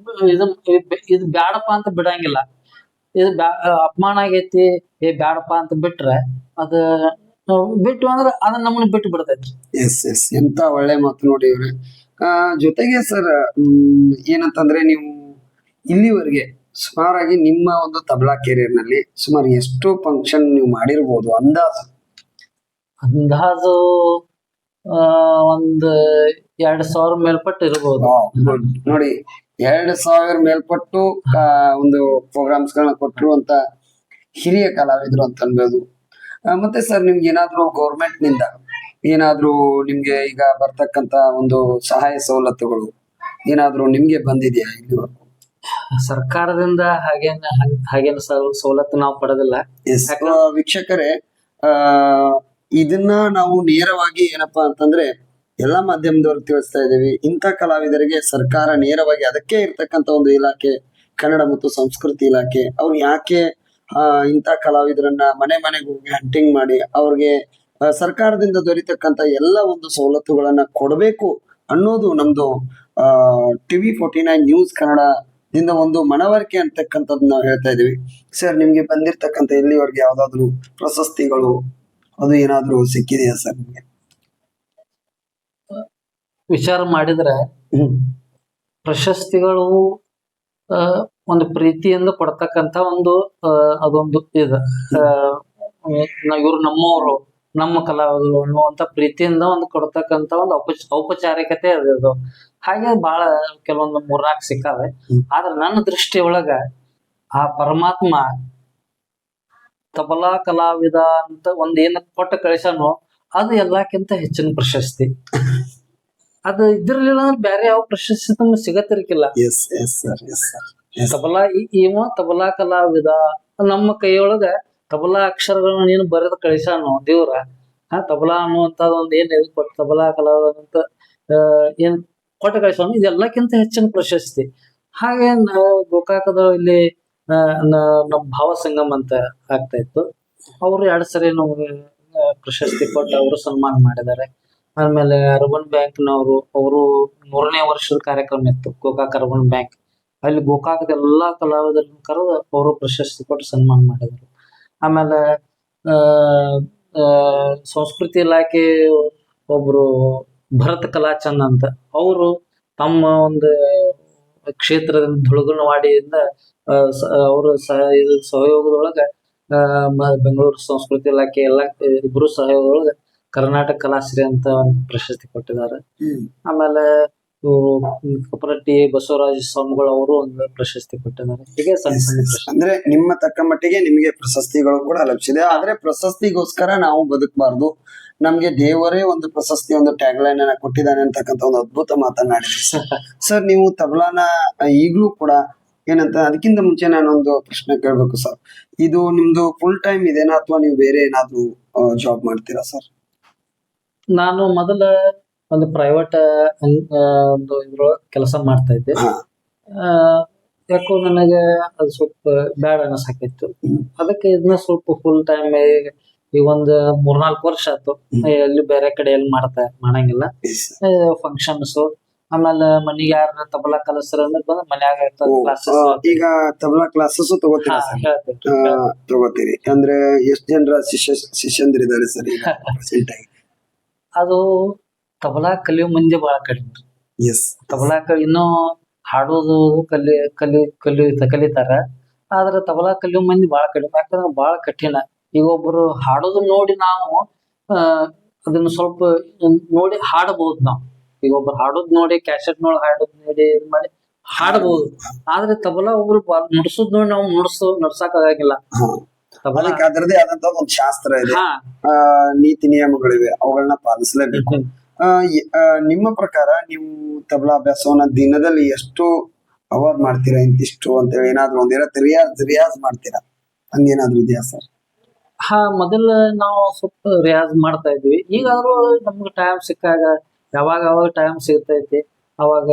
ಇದು ಬ್ಯಾಡಪ್ಪ ಅಂತ ಬಿಡಂಗಿಲ್ಲ. ಇದು ಅಪಮಾನ ಆಗೈತಿ, ಬ್ಯಾಡಪ್ಪ ಅಂತ ಬಿಟ್ರೆ ಅದ ಬಿಟ್ಟು ಅಂದ್ರೆ ಅದನ್ನ ನಮ್ಮನ್ನ ಬಿಟ್ಟು ಬಿಡ್ತೈತಿ. ಎಂತ ಒಳ್ಳೆ ಮಾತು ನೋಡಿ ಇವ್ರೆ. ಜೊತೆಗೆ ಸರ್, ಏನಂತಂದ್ರೆ ನೀವು ಇಲ್ಲಿವರೆಗೆ ಸುಮಾರಾಗಿ ನಿಮ್ಮ ಒಂದು ತಬಲಾ ಕೆರಿಯರ್ ನಲ್ಲಿ ಸುಮಾರು ಎಷ್ಟು ಫಂಕ್ಷನ್ ನೀವು ಮಾಡಿರ್ಬೋದು ಅಂದಾಜು? ಒಂದ್ 2000 ಮೇಲ್ಪಟ್ಟು ಇರ್ಬೋದು. ನೋಡಿ, 2000 ಮೇಲ್ಪಟ್ಟು ಒಂದು ಪ್ರೋಗ್ರಾಮ್ಸ್ ಗಳನ್ನ ಕೊಟ್ಟಿರುವಂತ ಹಿರಿಯ ಕಲಾವಿದ್ರು ಅಂತ ಅನ್ಬೋದು. ಮತ್ತೆ ಸರ್, ನಿಮ್ಗೆ ಏನಾದ್ರು ಗೌರ್ಮೆಂಟ್ ನಿಂದ ಏನಾದ್ರು ನಿಮ್ಗೆ ಈಗ ಬರ್ತಕ್ಕಂತ ಒಂದು ಸಹಾಯ ಸವಲತ್ತುಗಳು ಏನಾದ್ರು ನಿಮ್ಗೆ ಬಂದಿದೆಯಾ ಇಲ್ಲಿವರೆಗೂ? ಸರ್ಕಾರದಿಂದ ಹಾಗೇನು ಸವಲತ್ತು ನಾವು ಪಡೆದಿಲ್ಲ. ವೀಕ್ಷಕರೇ, ಇದನ್ನ ನಾವು ನೇರವಾಗಿ ಏನಪ್ಪಾ ಅಂತಂದ್ರೆ ಎಲ್ಲಾ ಮಾಧ್ಯಮದವ್ರಿಗೆ ತಿಳಿಸ್ತಾ ಇದ್ದೀವಿ. ಇಂಥ ಕಲಾವಿದರಿಗೆ ಸರ್ಕಾರ ನೇರವಾಗಿ ಅದಕ್ಕೆ ಇರ್ತಕ್ಕಂಥ ಒಂದು ಇಲಾಖೆ, ಕನ್ನಡ ಮತ್ತು ಸಂಸ್ಕೃತಿ ಇಲಾಖೆ, ಅವ್ರು ಯಾಕೆ ಇಂಥ ಕಲಾವಿದರನ್ನ ಮನೆ ಮನೆಗೆ ಹೋಗಿ ಹಂಟಿಂಗ್ ಮಾಡಿ ಅವ್ರಿಗೆ ಸರ್ಕಾರದಿಂದ ದೊರೀತಕ್ಕಂಥ ಎಲ್ಲ ಒಂದು ಸವಲತ್ತುಗಳನ್ನ ಕೊಡಬೇಕು ಅನ್ನೋದು ನಮ್ದು TV49 ನ್ಯೂಸ್ ಕನ್ನಡದಿಂದ ಒಂದು ಮನವರಿಕೆ ಅಂತಕ್ಕಂಥದ್ದು ನಾವು ಹೇಳ್ತಾ ಇದೀವಿ. ಸರ್, ನಿಮ್ಗೆ ಬಂದಿರ್ತಕ್ಕಂಥ ಇಲ್ಲಿವರೆಗೆ ಯಾವ್ದಾದ್ರು ಪ್ರಶಸ್ತಿಗಳು ಅದು ಏನಾದ್ರು ಸಿಕ್ಕಿದೆಯಾ ಸರ್ ನಿಮ್ಗೆ? ವಿಚಾರ ಮಾಡಿದ್ರೆ ಪ್ರಶಸ್ತಿಗಳು ಒಂದು ಪ್ರೀತಿಯಿಂದ ಕೊಡ್ತಕ್ಕಂತ ಒಂದು ಅದೊಂದು ಇದು ಇವ್ರು ನಮ್ಮವರು, ನಮ್ಮ ಕಲಾವಿದರು ಅನ್ನುವಂತ ಪ್ರೀತಿಯಿಂದ ಒಂದು ಕೊಡ್ತಕ್ಕಂತ ಒಂದು ಔಪಚಾರಿಕತೆ ಅದು. ಹಾಗೆ ಬಹಳ ಕೆಲವೊಂದು 3-4 ಸಿಕ್ಕಾವೆ. ಆದ್ರೆ ನನ್ನ ದೃಷ್ಟಿ ಒಳಗ ಆ ಪರಮಾತ್ಮ ತಬಲಾ ಕಲಾವಿದ ಅಂತ ಒಂದ್ ಏನ ಕೊಟ್ಟ ಕಳಿಸನು, ಅದು ಎಲ್ಲಕ್ಕಿಂತ ಹೆಚ್ಚಿನ ಪ್ರಶಸ್ತಿ. ಅದು ಇದ್ರಲಿಲ್ಲ ಅಂದ್ರೆ ಬೇರೆ ಯಾವ ಪ್ರಶಸ್ತಿ ನಮ್ಗೆ ಸಿಗತ್ತಿರ್ಕಿಲ್ಲ. ತಬಲಾ ಇವ ತಬಲಾ ಕಲಾವಿದ, ನಮ್ಮ ಕೈಯೊಳಗ ತಬಲಾ ಅಕ್ಷರಗಳನ್ನ ನೀನು ಬರೆದು ಕಳಿಸಾನು ದೇವ್ರ. ತಬಲಾ ಅನ್ನುವಂಥದ್ದು ಒಂದ್ ಏನ್ ಇದು ಕೊಟ್ಟು ತಬಲಾ ಕಲಾವಿದ ಅಂತ ಏನ್ ಕೊಟ್ಟ ಕಳಿಸೋನು, ಇದೆಲ್ಲಕ್ಕಿಂತ ಹೆಚ್ಚಿನ ಪ್ರಶಸ್ತಿ. ಹಾಗೆ ಗೋಕಾಕದ ಇಲ್ಲಿ ನಮ್ಮ ಭಾವ ಸಂಗಮ್ ಅಂತ ಆಗ್ತಾ ಇತ್ತು. ಅವರು 2 ಸರಿ ನಮ್ಗೆ ಪ್ರಶಸ್ತಿ ಕೊಟ್ಟು ಅವರು ಸನ್ಮಾನ ಮಾಡಿದ್ದಾರೆ. ಆಮೇಲೆ ಅರ್ಬನ್ ಬ್ಯಾಂಕ್ನವರು, ಅವರು 3ನೇ ವರ್ಷದ ಕಾರ್ಯಕ್ರಮ ಇತ್ತು ಗೋಕಾಕ್ ಅರ್ಬನ್ ಬ್ಯಾಂಕ್. ಅಲ್ಲಿ ಗೋಕಾಕದ ಎಲ್ಲಾ ಕಲಾವಿದರನ್ನ ಕರೆದು ಅವರು ಪ್ರಶಸ್ತಿ ಕೊಟ್ಟು ಸನ್ಮಾನ ಮಾಡಿದರು. ಆಮೇಲೆ ಸಂಸ್ಕೃತಿ ಇಲಾಖೆ ಒಬ್ರು ಭರತ್ ಕಲಾಚಂದ್ ಅಂತ, ಅವರು ತಮ್ಮ ಒಂದು ಕ್ಷೇತ್ರದಿಂದ ಧುಳಗನವಾಡಿಯಿಂದ ಅವರು ಸಹಯೋಗದೊಳಗ ಬೆಂಗಳೂರು ಸಂಸ್ಕೃತಿ ಇಲಾಖೆ ಎಲ್ಲ ಇಬ್ರು ಸಹಯೋಗದೊಳಗ ಕರ್ನಾಟಕ ಕಲಾಶ್ರೀ ಅಂತ ಒಂದು ಪ್ರಶಸ್ತಿ ಕೊಟ್ಟಿದ್ದಾರೆ. ಆಮೇಲೆ ಇವರು ಕೊಪರಟ್ಟಿ ಬಸವರಾಜ ಸ್ವಾಮಿಗಳು ಅವರು ಒಂದು ಪ್ರಶಸ್ತಿ ಕೊಟ್ಟಿದ್ದಾರೆ. ಹೀಗೆ ಸಣ್ಣ ಸಣ್ಣ ಪ್ರಶಸ್ತಿ. ಅಂದ್ರೆ ನಿಮ್ಮ ತಕ್ಕ ಮಟ್ಟಿಗೆ ನಿಮಗೆ ಪ್ರಶಸ್ತಿಗಳು ಕೂಡ ಲಭಿಸಿದೆ. ಆದ್ರೆ ಪ್ರಶಸ್ತಿಗೋಸ್ಕರ ನಾವು ಬದುಕಬಾರ್ದು, ನಮ್ಗೆ ದೇವರೇ ಒಂದು ಪ್ರಶಸ್ತಿ, ಒಂದು ಟ್ಯಾಗ್ ಲೈನ್ ಅನ್ನ ಕೊಟ್ಟಿದ್ದಾನೆ ಅಂತಕ್ಕಂಥ ಒಂದು ಅದ್ಭುತ ಮಾತನಾಡಿದ್ರಿ ಸರ್. ನೀವು ತಬಲಾನ ಈಗ್ಲೂ ಕೂಡ ಏನಂತ, ಅದಕ್ಕಿಂತ ಮುಂಚೆ ನಾನೊಂದು ಪ್ರಶ್ನೆ ಕೇಳ್ಬೇಕು ಸರ್. ಇದು ನಿಮ್ದು ಫುಲ್ ಟೈಮ್ ಇದೆನಾ ಅಥವಾ ನೀವು ಬೇರೆ ಏನಾದ್ರು ಜಾಬ್ ಮಾಡ್ತೀರಾ ಸರ್? ನಾನು ಮೊದಲ ಒಂದು ಪ್ರೈವೇಟ್ ಒಂದು ಇದ್ರೊಳಗೆ ಕೆಲಸ ಮಾಡ್ತಾ ಇದ್ದೆ. ಯಾಕೋ ನನಗೆ ಅದು ಸ್ವಲ್ಪ ಬ್ಯಾಡ ಅನಿಸಾಕಿತ್ತು. ಅದಕ್ಕೆ ಇದನ್ನ ಸ್ವಲ್ಪ ಫುಲ್ ಟೈಮ್ ಈಗ ಒಂದು 3-4 ವರ್ಷ ಆಯ್ತು ಎಲ್ಲಿ ಬೇರೆ ಕಡೆ ಎಲ್ಲಿ ಮಾಡಂಗಿಲ್ಲ. ಫಂಕ್ಷನ್ಸ್, ಆಮೇಲೆ ಮನಿಗೆ ಯಾರ ತಬಲಾ ಕಲಿಸ್ರ ಅಂದ್ರೆ ಬಂದ್ ಮನ್ಯಾಗ ಕ್ಲಾಸಸ್. ಈಗ ತಬಲಾ ಕ್ಲಾಸಸ್ ತಗೋತೀರಿ ಅಂದ್ರೆ ಎಷ್ಟು ಜನರ ಶಿಷ್ಯಂದಿರಿದ್ದಾರೆ ಸರ್ ಈಗ ಪ್ರೆಸೆಂಟ್ ಆಗಿ? ಅದು ತಬಲಾ ಕಲಿಯೋ ಮಂದಿ ಬಹಳ ಕಡಿಮೆ. ತಬಲಾ ಇನ್ನೂ ಹಾಡೋದು ಕಲಿತಾರ, ಆದ್ರೆ ತಬಲಾ ಕಲಿಯೋ ಮಂದಿ ಬಹಳ ಕಡಿಮೆ. ಯಾಕಂದ್ರೆ ಬಹಳ ಕಠಿಣ. ಈಗ ಒಬ್ರು ಹಾಡೋದು ನೋಡಿ ನಾವು ಅದನ್ನ ಸ್ವಲ್ಪ ನೋಡಿ ಹಾಡಬಹುದು. ನಾವು ಈಗ ಒಬ್ರು ಹಾಡೋದ್ ನೋಡಿ ಕ್ಯಾಸೆಟ್ ನೋಡಿ ಹಾಡೋದ್ ನೋಡಿ ಇದು ಮಾಡಿ ಹಾಡಬಹುದು. ಆದ್ರೆ ತಬಲಾ ಒಬ್ರು ನುಡ್ಸೋದ್ ನೋಡಿ ನಾವು ನಡ್ಸಕ್ ಆಗಂಗಿಲ್ಲ. ಅದರದೇ ಆದಂತ ಒಂದು ಶಾಸ್ತ್ರ ಇದೆ, ನೀತಿ ನಿಯಮಗಳಿವೆ, ಅವುಗಳನ್ನ ಪಾಲಿಸಲೇಬೇಕು. ನಿಮ್ಮ ಪ್ರಕಾರ ನೀವು ತಬಲಾ ಅಭ್ಯಾಸವನ್ನ ದಿನದಲ್ಲಿ ಎಷ್ಟು ಅವರ್ ಮಾಡ್ತೀರಾ? ಇಂತಿಷ್ಟು ಅಂತೇಳಿ ಏನಾದ್ರು ಒಂದಿರತ್ತೆ, ರಿಯಾಜ್ ಮಾಡ್ತೀರಾ? ಹಂಗೇನಾದ್ರು ಇದೆಯಾ ಸರ್? ಮೊದಲ ನಾವು ಸ್ವಲ್ಪ ರಿಯಾಜ್ ಮಾಡ್ತಾ ಇದ್ವಿ. ಈಗಾದ್ರೂ ನಮ್ಗೆ ಟೈಮ್ ಸಿಕ್ಕಾಗ ಯಾವಾಗ ಟೈಮ್ ಸಿಗ್ತೈತಿ ಅವಾಗ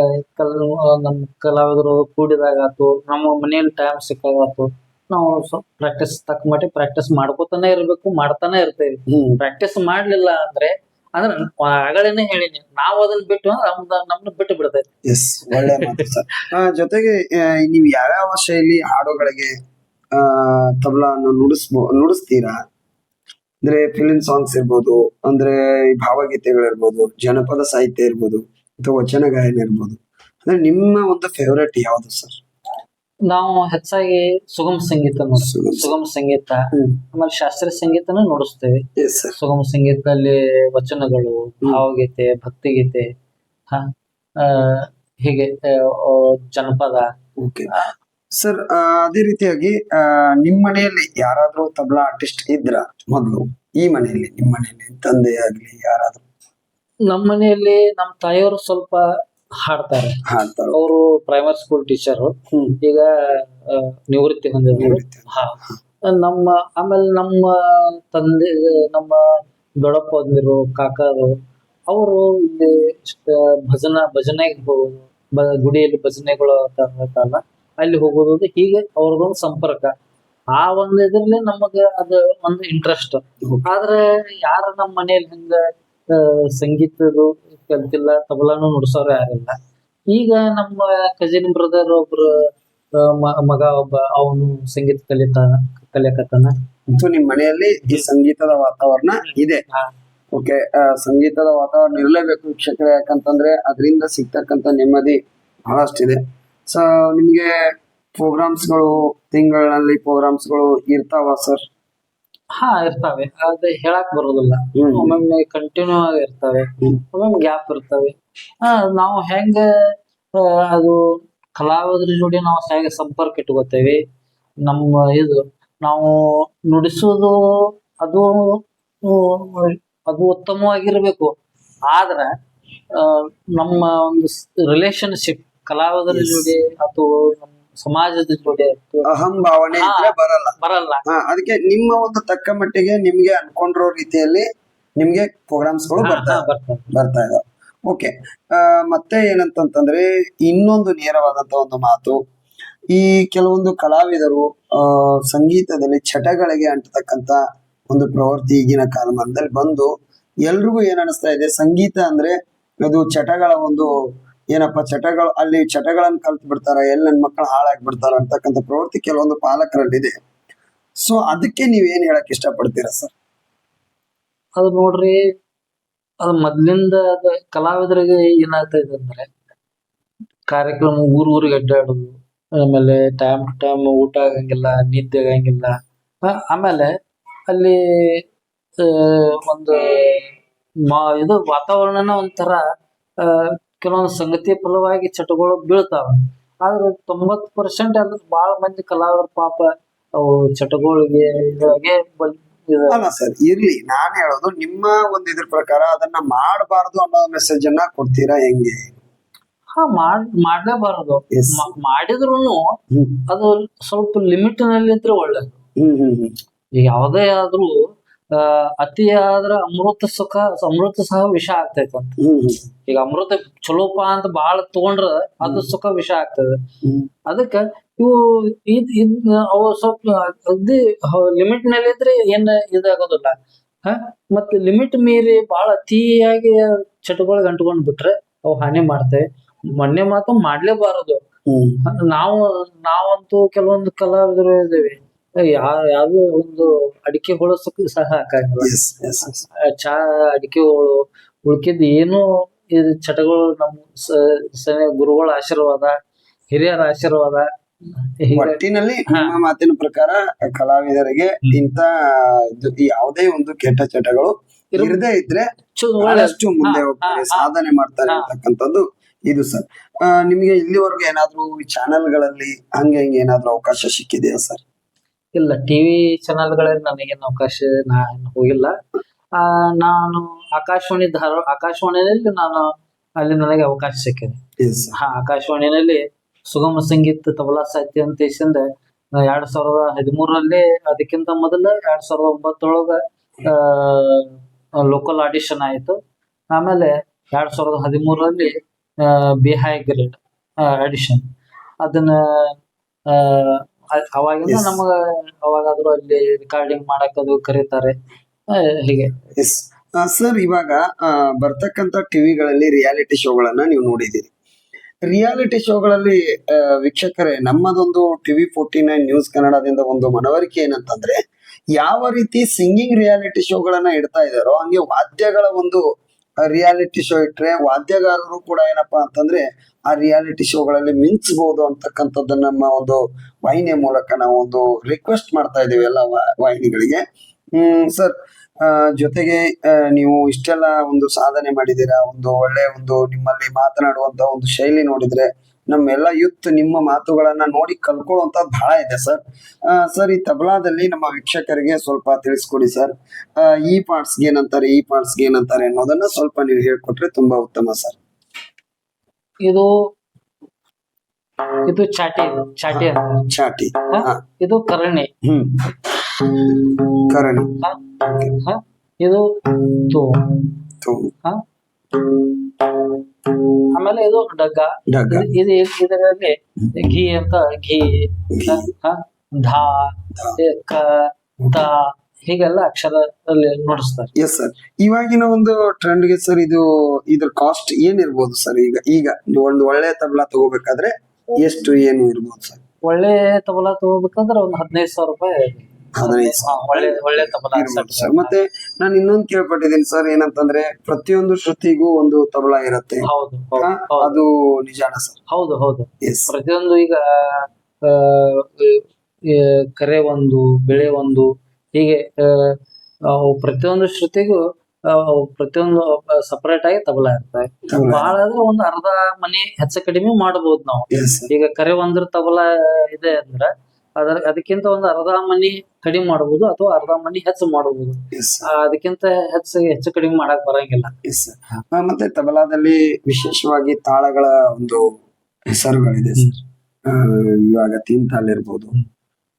ನಮ್ ಕಲಾವಿದರು ಕೂಡಿದಾಗ ಆತು, ನಮ್ಮ ಮನೆಯಲ್ಲಿ ಟೈಮ್ ಸಿಕ್ಕಾಗ ಆತು, ನಾವು ಸ್ವಲ್ಪ ಪ್ರಾಕ್ಟೀಸ್ ತಕ್ಕ ಮಟ್ಟಿಗೆ ಪ್ರಾಕ್ಟೀಸ್ ಮಾಡ್ಕೋತಾನೆ ಇರ್ಬೇಕು, ಮಾಡ್ತಾನೆ ಇರ್ತೇವಿ. ಪ್ರಾಕ್ಟೀಸ್ ಮಾಡ್ಲಿಲ್ಲ ಅಂದ್ರೆ ಆಗಲೇನೆ ಹೇಳಿನಿ, ನಾವು ಅದನ್ನ ಬಿಟ್ಟು ನಮ್ನ ಬಿಟ್ಟು ಬಿಡ್ತೈತಿ. ಒಳ್ಳೆ ಮಾತು ಸರ್. ಜೊತೆಗೆ ನೀವು ಯಾವ್ಯಾವ ಶೈಲಿ ಹಾಡುಗಳಿಗೆ ತಬಲಾವನ್ನು ನುಡಿಸ್ತೀರಾ? ಅಂದ್ರೆ ಫಿಲ್ಮ್ ಸಾಂಗ್ಸ್ ಇರ್ಬೋದು, ಅಂದ್ರೆ ಭಾವಗೀತೆಗಳಿರ್ಬೋದು, ಜನಪದ ಸಾಹಿತ್ಯ ಇರ್ಬೋದು, ಅಥವಾ ವಚನ ಗಾಯನ ಇರ್ಬೋದು. ಅಂದ್ರೆ ನಿಮ್ಮ ಒಂದು ಫೇವರೇಟ್ ಯಾವ್ದು ಸರ್? ನಾವು ಹೆಚ್ಚಾಗಿ ಸುಗಮ ಸಂಗೀತ ಸುಗಮ ಸಂಗೀತ, ಆಮೇಲೆ ಶಾಸ್ತ್ರೀಯ ಸಂಗೀತನ ನುಡಿಸ್ತೇವೆ. ಸುಗಮ ಸಂಗೀತದಲ್ಲಿ ವಚನಗಳು, ಭಾವಗೀತೆ, ಭಕ್ತಿಗೀತೆ, ಹೀಗೆ ಜನಪದ. ಸರ್, ಅದೇ ರೀತಿಯಾಗಿ ನಿಮ್ ಮನೆಯಲ್ಲಿ ಯಾರಾದ್ರೂ ತಬಲಾ ಆರ್ಟಿಸ್ಟ್ ಇದ್ರ ಮೊದ್ಲು? ಈ ಮನೆಯಲ್ಲಿ, ನಿಮ್ ಮನೆಯಲ್ಲಿ ತಂದೆ ಆಗ್ಲಿ ಯಾರಾದ್ರೂ? ನಮ್ಮ ಮನೆಯಲ್ಲಿ ನಮ್ಮ ತಾಯಿಯವರು ಸ್ವಲ್ಪ ಹಾಡ್ತಾರೆ. ಅವರು ಪ್ರೈಮರಿ ಸ್ಕೂಲ್ ಟೀಚರ್, ಈಗ ನಿವೃತ್ತಿ ಹೊಂದಿದ್ರು. ಆಮೇಲೆ ನಮ್ಮ ತಂದೆ, ನಮ್ಮ ದೊಡ್ಡಪ್ಪ ಅಂದಿರು ಕಾಕಾರು ಅವರು ಇಲ್ಲಿ ಭಜನೆಗೆ ಹೋಗೋದು, ಗುಡಿಯಲ್ಲಿ ಭಜನೆಗಳು ಇರ್ತಾವಲ್ಲ ಅಲ್ಲಿ ಹೋಗೋದು, ಹೀಗೆ ಅವ್ರದೊಂದು ಸಂಪರ್ಕ. ಆ ಒಂದು ಇದ್ರಲ್ಲಿ ನಮಗ ಅದು ಒಂದು ಇಂಟ್ರೆಸ್ಟ್. ಆದ್ರೆ ಯಾರ ನಮ್ಮ ಮನೇಲಿ ಹಿಂಗ ಸಂಗೀತದು ಕಲ್ತಿಲ್ಲ, ತಬಲಾನು ನುಡ್ಸೋರು ಯಾರಿಲ್ಲ. ಈಗ ನಮ್ಮ ಕಜಿನ್ ಬ್ರದರ್ ಒಬ್ರು ಮಗ ಒಬ್ಬ ಅವನು ಸಂಗೀತ ಕಲಿಯಕತ್ತಾನ. ಅಂತೂ ನಿಮ್ ಮನೆಯಲ್ಲಿ ಈ ಸಂಗೀತದ ವಾತಾವರಣ ಇದೆ. ಓಕೆ, ಸಂಗೀತದ ವಾತಾವರಣ ಇರಲೇಬೇಕು ವೀಕ್ಷಕರೇ, ಯಾಕಂತಂದ್ರೆ ಅದರಿಂದ ಸಿಗ್ತಕ್ಕಂಥ ನೆಮ್ಮದಿ ಬಹಳಷ್ಟಿದೆ. ಸೊ ನಿಮ್ಗೆ ಪ್ರೋಗ್ರಾಮ್ಸ್ಗಳು, ತಿಂಗಳಲ್ಲಿ ಪ್ರೋಗ್ರಾಮ್ಸ್ಗಳು ಇರ್ತಾವ ಸರ್? ಹಾ ಇರ್ತಾವೆ, ಅದೇ ಹೇಳಕ್ ಬರೋದಿಲ್ಲ. ಒಮ್ಮೊಮ್ಮೆ ಕಂಟಿನ್ಯೂ ಆಗಿ ಇರ್ತವೆ, ಒಮ್ಮೊಮ್ಮೆ ಗ್ಯಾಪ್ ಇರ್ತವೆ. ನಾವು ಹೆಂಗ ಅದು ಕಲಾವಿದ್ರ ಜೋಡಿ ನಾವು ಹೇಗೆ ಸಂಪರ್ಕ ಇಟ್ಕೋತೇವಿ, ನಮ್ಮ ಇದು ನಾವು ನುಡಿಸೋದು ಅದು ಅದು ಉತ್ತಮವಾಗಿರ್ಬೇಕು. ಆದ್ರ ನಮ್ಮ ಒಂದು ರಿಲೇಶನ್ಶಿಪ್ ಕಲಾವಿದರ ಜೋಡಿ ಅಥವಾ ನಮ್ಮ ಸಮಾಜದ ಜೋಡಿ ಅಹಂ ಭಾವನೆ ಇದ್ರೆ ಬರಲ್ಲ. ಅದಕ್ಕೆ ನಿಮ್ಮ ಒಂದು ತಕ್ಕ ಮಟ್ಟಿಗೆ ನಿಮ್ಗೆ ಅನ್ಕೊಂಡಿರೋ ರೀತಿಯಲ್ಲಿ ನಿಮ್ಗೆ ಪ್ರೋಗ್ರಾಮ್ಸ್ಗಳು ಬರ್ತಾ ಇದಾವೆ. ಓಕೆ, ಮತ್ತೆ ಏನಂತಂತಂದ್ರೆ ಇನ್ನೊಂದು ನೇರವಾದಂತ ಒಂದು ಮಾತು, ಈ ಕೆಲವೊಂದು ಕಲಾವಿದರು ಸಂಗೀತದಲ್ಲಿ ಚಟಗಳಿಗೆ ಅಂಟತಕ್ಕಂತ ಒಂದು ಪ್ರವೃತ್ತಿ ಈಗಿನ ಕಾಲಮಾನದಲ್ಲಿ ಬಂದು ಎಲ್ರಿಗೂ ಏನ್ ಅನಿಸ್ತಾ ಇದೆ, ಸಂಗೀತ ಅಂದ್ರೆ ಅದು ಚಟಗಳ ಒಂದು ಏನಪ್ಪ, ಚಟಗಳು ಅಲ್ಲಿ ಚಟಗಳನ್ನ ಕಲ್ತು ಬಿಡ್ತಾರ, ಎಲ್ಲಿ ನನ್ನ ಮಕ್ಕಳು ಹಾಳಾಗಿ ಬಿಡ್ತಾರ ಅಂತಕ್ಕಂಥ ಪ್ರವೃತ್ತಿ ಕೆಲವೊಂದು ಪಾಲಕರಲ್ಲಿದೆ. ಸೊ ಅದಕ್ಕೆ ನೀವೇನ್ ಹೇಳಕ್ ಇಷ್ಟಪಡ್ತೀರಾ ಸರ್? ಅದು ನೋಡ್ರಿ, ಅದು ಮೊದ್ಲಿಂದ ಅದ ಕಲಾವಿದರಿಗೆ ಏನಾಗ್ತಾ ಇದೆ ಅಂದ್ರೆ, ಕಾರ್ಯಕ್ರಮ ಊರಿಗೆ ಅಡ್ಡಾಡೋದು, ಆಮೇಲೆ ಟೈಮ್ ಟು ಟೈಮ್ ಊಟ ಆಗಂಗಿಲ್ಲ, ನಿದ್ದೆ ಆಗಂಗಿಲ್ಲ. ಆಮೇಲೆ ಅಲ್ಲಿ ಒಂದು ಇದು ವಾತಾವರಣನ ಒಂಥರ ಕೆಲವೊಂದು ಸಂಗತಿ ಫಲವಾಗಿ ಚಟಗಳು ಬೀಳ್ತಾವ. ಆದ್ರೆ 90% ಅಂದ್ರೆ ಬಹಳ ಮಂದಿ ಕಲಾವಿದರು ಪಾಪ ಅವು ಚಟಗಳಿಗೆ ಅಲ್ಲ ಸರ್, ಇರ್ಲಿ, ನಾನ್ ಹೇಳೋದು ನಿಮ್ಮ ಒಂದು ಇದ್ರ ಪ್ರಕಾರ ಅದನ್ನ ಮಾಡಬಾರ್ದು ಅನ್ನೋ ಮೆಸೇಜ್ ಅನ್ನ ಕೊಡ್ತೀರಾ ಹೆಂಗೆ? ಮಾಡ್ಲೇಬಾರದು. ಮಾಡಿದ್ರುನು ಅದು ಸ್ವಲ್ಪ ಲಿಮಿಟ್ ನಲ್ಲಿ ಇದ್ರೆ ಒಳ್ಳೇದು. ಈಗ ಯಾವುದೇ ಆದ್ರೂ ಅತಿ ಆದ್ರ ಅಮೃತ ಸಹ ವಿಷ ಆಗ್ತೈತೆ ಅಂತ. ಈಗ ಅಮೃತ ಚಲೋಪ ಅಂತ ಬಾಳ ತಗೊಂಡ್ರ ಅದು ಸುಖ ವಿಷ ಆಗ್ತದೆ. ಅದಕ್ಕ ಇವು ಅವು ಸ್ವಲ್ಪ ಅಗ್ದಿ ಲಿಮಿಟ್ ನಲ್ಲಿ ಇದ್ರೆ ಏನ್ ಇದಾಗೋದಿಲ್ಲ. ಮತ್ತೆ ಲಿಮಿಟ್ ಮೀರಿ ಬಹಳ ಅತಿಯಾಗಿ ಚಟಗಳಿಗೆ ಅಂಟ್ಕೊಂಡ್ ಬಿಟ್ರೆ ಅವು ಹಾನಿ ಮಾಡ್ತೇವೆ. ಮೊನ್ನೆ ಮಾತು ಮಾಡ್ಲೇಬಾರದು. ನಾವಂತೂ ಕೆಲವೊಂದು ಕಲಾವಿದರು ಇದ್ದೇವೆ, ಯಾವ್ದು ಒಂದು ಅಡಿಕೆ ಹೊಳಸಕ್ಕೂ ಸಹ ಹಾಕಂಗಿಲ್ಲ. ಚಾ ಅಡಿಕೆಗಳು ಉಳ್ಕಿದ್ ಏನು ಇದು ಚಟಗಳು ನಮ್ಮ ಗುರುಗಳ ಆಶೀರ್ವಾದ, ಹಿರಿಯರ ಆಶೀರ್ವಾದ. ಒಟ್ಟಿನಲ್ಲಿ ನಿಮ್ಮ ಮಾತಿನ ಪ್ರಕಾರ ಕಲಾವಿದರಿಗೆ ಇಂತ ಯಾವುದೇ ಒಂದು ಕೆಟ್ಟ ಚಟಗಳು ಇರದೇ ಇದ್ರೆ ಬಹಳಷ್ಟು ಮುಂದೆ ಹೋಗ್ತಾರೆ, ಸಾಧನೆ ಮಾಡ್ತಾರೆ ಅಂತಕ್ಕಂಥದ್ದು ಇದು ಸರ್. ನಿಮ್ಗೆ ಇಲ್ಲಿವರೆಗೂ ಏನಾದ್ರು ಚಾನೆಲ್ಗಳಲ್ಲಿ ಹಂಗೆ ಹಿಂಗೆ ಏನಾದ್ರು ಅವಕಾಶ ಸಿಕ್ಕಿದೆಯಾ ಸರ್? ಇಲ್ಲ, ಟಿವಿ ಚಾನೆಲ್ಗಳಲ್ಲಿ ನನಗೇನು ಅವಕಾಶ ನಾನು ಹೋಗಿಲ್ಲ. ನಾನು ಆಕಾಶವಾಣಿಯಲ್ಲಿ ನಾನು ಅಲ್ಲಿ ನನಗೆ ಅವಕಾಶ ಸಿಕ್ಕಿದೆ. ಆಕಾಶವಾಣಿಯಲ್ಲಿ ಸುಗಮ ಸಂಗೀತ ತಬಲಾ ಸಾಹಿತ್ಯ ಅಂತ 2013 ಅದಕ್ಕಿಂತ ಮೊದಲು 2009 ಲೋಕಲ್ ಆಡಿಷನ್ ಆಯ್ತು. ಆಮೇಲೆ 2013 ಬಿಹೈ ಗ್ರೇಡ್ ಆಡಿಷನ್. ಅದನ್ನ ಅವಾಗಿಂದ ನಮಗ ಅವಾಗಾದ್ರೂ ಅಲ್ಲಿ ರೆಕಾರ್ಡಿಂಗ್ ಮಾಡಕ್ ಅದು ಕರೀತಾರೆ, ಹೀಗೆ. ಸರ್, ಇವಾಗ ಬರ್ತಕ್ಕಂಥ ಟಿವಿಗಳಲ್ಲಿ ರಿಯಾಲಿಟಿ ಶೋಗಳನ್ನ ನೀವು ನೋಡಿದ್ದೀರಿ. ರಿಯಾಲಿಟಿ ಶೋಗಳಲ್ಲಿ ವೀಕ್ಷಕರೇ, ನಮ್ಮದೊಂದು ಟಿವಿ 49 ನ್ಯೂಸ್ ಕನ್ನಡದಿಂದ ಒಂದು ಮನವರಿಕೆ ಏನಂತಂದ್ರೆ, ಯಾವ ರೀತಿ ಸಿಂಗಿಂಗ್ ರಿಯಾಲಿಟಿ ಶೋಗಳನ್ನ ಇಡ್ತಾ ಇದಾರೋ ಹಂಗೆ ವಾದ್ಯಗಳ ಒಂದು ರಿಯಾಲಿಟಿ ಶೋ ಇಟ್ರೆ ವಾದ್ಯಗಾರರು ಕೂಡ ಏನಪ್ಪಾ ಅಂತಂದ್ರೆ ಆ ರಿಯಾಲಿಟಿ ಶೋಗಳಲ್ಲಿ ಮಿಂಚಬಹುದು ಅಂತಕ್ಕಂಥದ್ದನ್ನ ನಮ್ಮ ಒಂದು ವಾಹಿನಿಯ ಮೂಲಕ ನಾವು ಒಂದು ರಿಕ್ವೆಸ್ಟ್ ಮಾಡ್ತಾ ಇದೀವಿ ಎಲ್ಲ ವಾಹಿನಿಗಳಿಗೆ. ಸರ್, ಜೊತೆಗೆ ನೀವು ಇಷ್ಟೆಲ್ಲ ಒಂದು ಸಾಧನೆ ಮಾಡಿದೀರಾ, ಒಂದು ಒಳ್ಳೆ ಒಂದು ನಿಮ್ಮಲ್ಲಿ ಮಾತನಾಡುವಂತ ಒಂದು ಶೈಲಿ ನೋಡಿದ್ರೆ ನಮ್ಮೆಲ್ಲ ಯೂತ್ ನಿಮ್ಮ ಮಾತುಗಳನ್ನ ನೋಡಿ ಕಲ್ಕೊಳ್ಳುವಂತದ್ದು ಬಹಳ ಇದೆ ಸರ್. ಸರ್, ಈ ತಬಲಾದಲ್ಲಿ ನಮ್ಮ ವೀಕ್ಷಕರಿಗೆ ಸ್ವಲ್ಪ ತಿಳಿಸ್ಕೊಡಿ ಸರ್. ಈ ಪಾರ್ಟ್ಸ್ಗೆ ಏನಂತಾರೆ, ಈ ಪಾರ್ಟ್ಸ್ಗೆ ಏನಂತಾರೆ ಅನ್ನೋದನ್ನ ಸ್ವಲ್ಪ ನೀವು ಹೇಳ್ಕೊಟ್ರೆ ತುಂಬಾ ಉತ್ತಮ ಸರ್. ಇದು ಚಾಟಿ ಚಾಟಿ, ಇದು ಕರಣಿ. ಕರಣಿ. ಇದು ತು ತು, ಹ ಆಮೇಲೆ ಇದು ಡಗ್ಗ. ಡಗ್ಗ, ಇದು ಇದರಲ್ಲಿ ಘೀ ಅಂತ ಘೀ, ಹ, ಧಾ, ಕ, ತ ಹೀಗೆಲ್ಲ ಅಕ್ಷರ ಅಲ್ಲಿ ನುಡಿಸ್ತಾರೆ. Yes sir. ಇವಾಗಿನ ಒಂದು ಟ್ರೆಂಡ್ ಗೆ ಸರ್ ಇದು ಇದ್ರ ಕಾಸ್ಟ್ ಏನಿರ್ಬೋದು ಸರ್? ಈಗ ಒಂದು ಒಳ್ಳೆ ತಬಲಾ ತಗೋಬೇಕಾದ್ರೆ ಎಷ್ಟು ಏನು ಇರ್ಬೋದು ಸರ್? ಒಳ್ಳೆ ತಬಲಾ ತಗೋಬೇಕಂದ್ರೆ ಒಂದು 15,000 ರೂಪಾಯಿ. 15,000 ಒಳ್ಳೆ ತಬಲಾ ಇರ್ಬೋದು ಸರ್. ಮತ್ತೆ ನಾನು ಇನ್ನೊಂದು ಕೇಳ್ಪಟ್ಟಿದ್ದೀನಿ ಸರ್, ಏನಂತಂದ್ರೆ ಪ್ರತಿಯೊಂದು ಶ್ರುತಿಗೂ ಒಂದು ತಬಲಾ ಇರುತ್ತೆ. ಹೌದು ಹಾ, ಹೌದು ಅದು ನಿಜಾನ ಸರ್? ಹೌದು ಹೌದು. ಎಸ್. ಪ್ರತಿಯೊಂದು ಈಗ ಆ, ಈ ಕರೆ ಒಂದು, ಬೆಳೆ ಒಂದು, ಹೀಗೆ ಪ್ರತಿಯೊಂದು ಶ್ರುತಿಗೂ ಪ್ರತಿಯೊಂದು ಸಪರೇಟ್ ಆಗಿ ತಬಲಾ ಇರ್ತವೆ. ಬಹಳ ಅಂದ್ರೆ ಒಂದು ಅರ್ಧ ಮನಿ ಹೆಚ್ಚು ಕಡಿಮೆ ಮಾಡಬಹುದು ನಾವು. Yes sir. ಈಗ ಕರೆ ಒಂದ್ರ ತಬಲಾ ಇದೆ ಅಂದ್ರೆ ಅದಕ್ಕಿಂತ ಒಂದು ಅರ್ಧ ಮನಿ ಕಡಿಮೆ ಮಾಡಬಹುದು ಅಥವಾ ಅರ್ಧ ಮನಿ ಹೆಚ್ಚು ಮಾಡಬಹುದು. ಎಸ್ ಅದಕ್ಕಿಂತ ಹೆಚ್ಚು ಕಡಿಮೆ ಮಾಡಕ್ ಬರಂಗಿಲ್ಲ. Yes sir. ಮತ್ತೆ ತಬಲಾದಲ್ಲಿ ವಿಶೇಷವಾಗಿ ತಾಳಗಳ ಒಂದು ಹೆಸರುಗಳಿದೆ ಸರ್. ಇವಾಗ ತೀನ್ ತಾಲ್ ಇರ್ಬೋದು,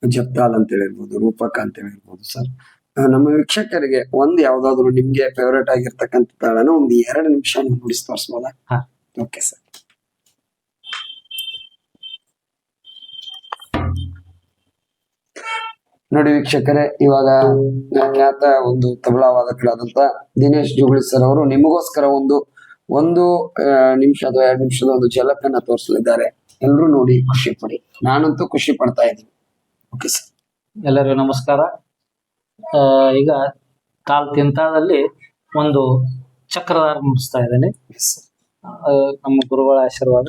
ಜಪ್ತಾಲ್ ಅಂತ ಹೇಳಿರ್ಬೋದು, ರೂಪಕ ಅಂತ ಹೇಳಿರ್ಬೋದು ಸರ್. ನಮ್ಮ ವೀಕ್ಷಕರಿಗೆ ಒಂದ್ ಯಾವ್ದಾದ್ರು ನಿಮ್ಗೆ ಫೇವರೇಟ್ ಆಗಿರ್ತಕ್ಕಂಥ ತಾಳನ ಒಂದ್ 2 ನಿಮಿಷ ನುಡಿಸಿ ತೋರಿಸ್ಬೋದಾ? ಹಾ. Okay sir. ನೋಡಿ ವೀಕ್ಷಕರೇ, ಇವಾಗ ಖ್ಯಾತ ಒಂದು ತಬಲಾ ವಾದಕರಾದಂತ ದಿನೇಶ್ ಜುಗಳಿ ಸರ್ ಅವರು ನಿಮಗೋಸ್ಕರ ಒಂದು ನಿಮಿಷ ಅಥವಾ 2 ನಿಮಿಷದ ಒಂದು ಝಲಕನ್ನ ತೋರಿಸಲಿದ್ದಾರೆ. ಎಲ್ರು ನೋಡಿ ಖುಷಿ ಪಡಿ. ನಾನಂತೂ ಖುಷಿ ಪಡ್ತಾ ಇದ್ದೀನಿ. Okay sir. ಎಲ್ಲರಿಗೂ ನಮಸ್ಕಾರ. ಈಗ ತಾಲ್ ತಿಂತಾದಲ್ಲಿ ಒಂದು ಚಕ್ರಧಾರ ನುಡಿಸ್ತಾ ಇದ್ದೇನೆ. ನಮ್ಮ ಗುರುಗಳ ಆಶೀರ್ವಾದ.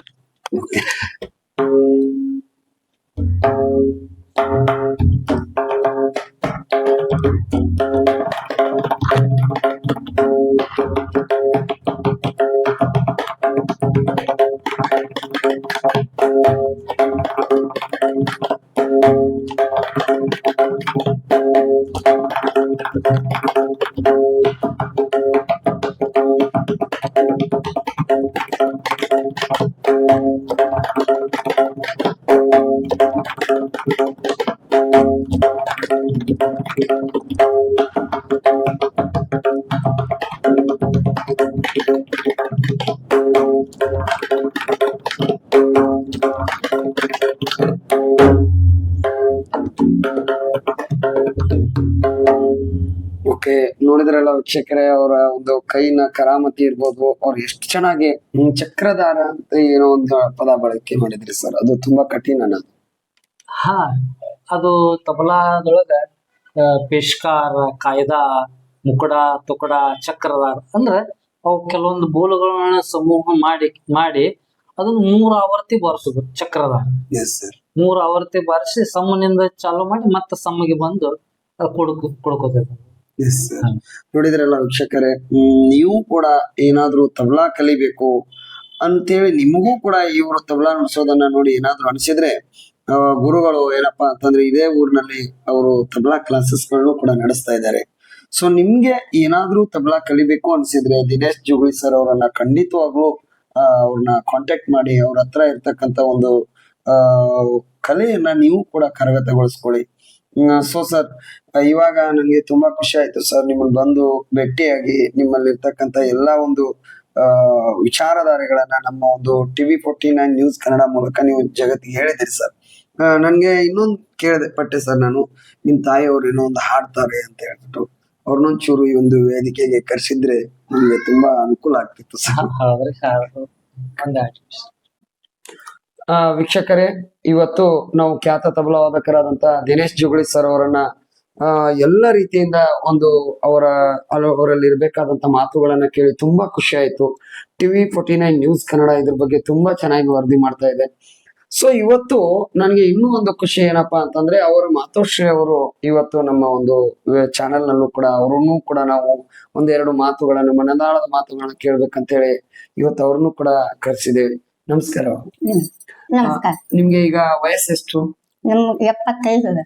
ಓಕೆ, ನೋಡಿದ್ರಲ್ಲ ವೀಕ್ಷಕರೇ, ಅವರ ಒಂದು ಕೈನ ಕರಾಮತಿ ಇರ್ಬೋದು. ಅವ್ರು ಎಷ್ಟು ಚೆನ್ನಾಗಿ ಚಕ್ರಧಾರ ಅಂತ ಏನೋ ಒಂದು ಪದ ಬಳಕೆ ಮಾಡಿದ್ರಿ ಸರ್. ಅದು ತುಂಬಾ ಕಠಿಣ. ಹಾ, ಅದು ತಬಲಾದೊಳಗ ಪೇಶ್ಕಾರ, ಕಾಯ್ದಾ, ಮುಕುಡ, ತುಕಡ, ಚಕ್ರಧಾರ ಅಂದ್ರೆ ಅವು ಕೆಲವೊಂದು ಬೋಲುಗಳನ್ನ ಸಮೂಹ ಮಾಡಿ ಅದನ್ನ 3 ಆವರ್ತಿ ಬಾರಿಸುದು ಚಕ್ರಧಾರ. Yes sir. 3 ಆವರ್ತಿ ಬಾರಿಸಿ ಸಮ್ಮನಿಂದ ಚಾಲು ಮಾಡಿ ಮತ್ತೆ ಸಮ್ಮಗೆ ಬಂದು ಕೊಡ್ಕೋತೇವೆ. Yes sir. ನೋಡಿದ್ರಲ್ಲ ವೀಕ್ಷಕರೇ, ನೀವು ಕೂಡ ಏನಾದ್ರೂ ತಬಲಾ ಕಲಿಬೇಕು ಅಂತೇಳಿ ನಿಮಗೂ ಕೂಡ ಇವರು ತಬಲಾ ನುಡಿಸೋದನ್ನ ನೋಡಿ ಏನಾದ್ರು ಅನಿಸಿದ್ರೆ, ಗುರುಗಳು ಏನಪ್ಪಾ ಅಂತಂದ್ರೆ ಇದೇ ಊರಿನಲ್ಲಿ ಅವರು ತಬಲಾ ಕ್ಲಾಸಸ್ಗಳನ್ನು ಕೂಡ ನಡೆಸ್ತಾ ಇದ್ದಾರೆ. ಸೊ ನಿಮ್ಗೆ ಏನಾದ್ರೂ ತಬಲಾ ಕಲಿಬೇಕು ಅನ್ಸಿದ್ರೆ ದಿನೇಶ್ ಜುಗಳಿ ಸರ್ ಅವರನ್ನ ಖಂಡಿತವಾಗ್ಲೂ ಅವ್ರನ್ನ ಕಾಂಟ್ಯಾಕ್ಟ್ ಮಾಡಿ ಅವ್ರ ಹತ್ರ ಇರ್ತಕ್ಕಂತ ಒಂದು ಕಲೆಯನ್ನ ನೀವು ಕೂಡ ಕರಗತಗೊಳಿಸ್ಕೊಳ್ಳಿ. ಸೊ ಸರ್, ಇವಾಗ ನನಗೆ ತುಂಬಾ ಖುಷಿ ಆಯ್ತು ಸರ್ ನಿಮ್ಮನ್ನ ಬಂದು ಭೇಟಿಯಾಗಿ. ನಿಮ್ಮಲ್ಲಿ ಇರ್ತಕ್ಕಂತ ಎಲ್ಲಾ ಒಂದು ವಿಚಾರಧಾರೆಗಳನ್ನ ನಮ್ಮ ಒಂದು TV49 ನ್ಯೂಸ್ ಕನ್ನಡ ಮೂಲಕ ನೀವು ಜಗತ್ತಿಗೆ ಹೇಳಿದಿರಿ ಸರ್. ನನ್ಗೆ ಇನ್ನೊಂದು ಪಟ್ಟೆ ಸರ್, ನಾನು ನಿಮ್ ತಾಯಿಯವ್ರು ಏನೋ ಒಂದು ಹಾಡ್ತಾರೆ ಅಂತ ಹೇಳ್ಬಿಟ್ಟು ಅವ್ರನ್ನೊಂಚೂರು ಈ ಒಂದು ವೇದಿಕೆಗೆ ಕರೆಸಿದ್ರೆ ನಿಮ್ಗೆ ತುಂಬಾ ಅನುಕೂಲ ಆಗ್ತಿತ್ತು ಸರ್. ವೀಕ್ಷಕರೇ, ಇವತ್ತು ನಾವು ಖ್ಯಾತ ತಬಲಾ ವಾದಕರಾದಂತ ದಿನೇಶ್ ಜುಗಳಿ ಸರ್ ಅವರನ್ನ ಎಲ್ಲ ರೀತಿಯಿಂದ ಒಂದು ಅವರಲ್ಲಿ ಇರ್ಬೇಕಾದಂತ ಮಾತುಗಳನ್ನ ಕೇಳಿ ತುಂಬಾ ಖುಷಿ ಆಯ್ತು. TV49 ನ್ಯೂಸ್ ಕನ್ನಡ ಇದ್ರ ಬಗ್ಗೆ ತುಂಬಾ ಚೆನ್ನಾಗಿ ವರದಿ ಮಾಡ್ತಾ ಇದೆ. ಸೊ ಇವತ್ತು ನನಗೆ ಇನ್ನೂ ಒಂದು ಖುಷಿ ಏನಪ್ಪಾ ಅಂತಂದ್ರೆ, ಅವರ ಮಾತೋಶ್ರೀ ಅವರು ಇವತ್ತು ನಮ್ಮ ಒಂದು ಚಾನೆಲ್ ನಲ್ಲೂ ಕೂಡ ಅವ್ರನ್ನೂ ಕೂಡ ನಾವು 1-2 ಮಾತುಗಳನ್ನ, ಮನದಾಳದ ಮಾತುಗಳನ್ನ ಕೇಳ್ಬೇಕಂತೇಳಿ ಇವತ್ತು ಅವ್ರನ್ನೂ ಕೂಡ ಕರೆಸಿದ್ದೇವೆ. ನಮಸ್ಕಾರ. ನಮಸ್ಕಾರ. ನಿಮ್ಗೆ ಈಗ ವಯಸ್ಸೆಷ್ಟು? ನಮ್ಗೆ 75.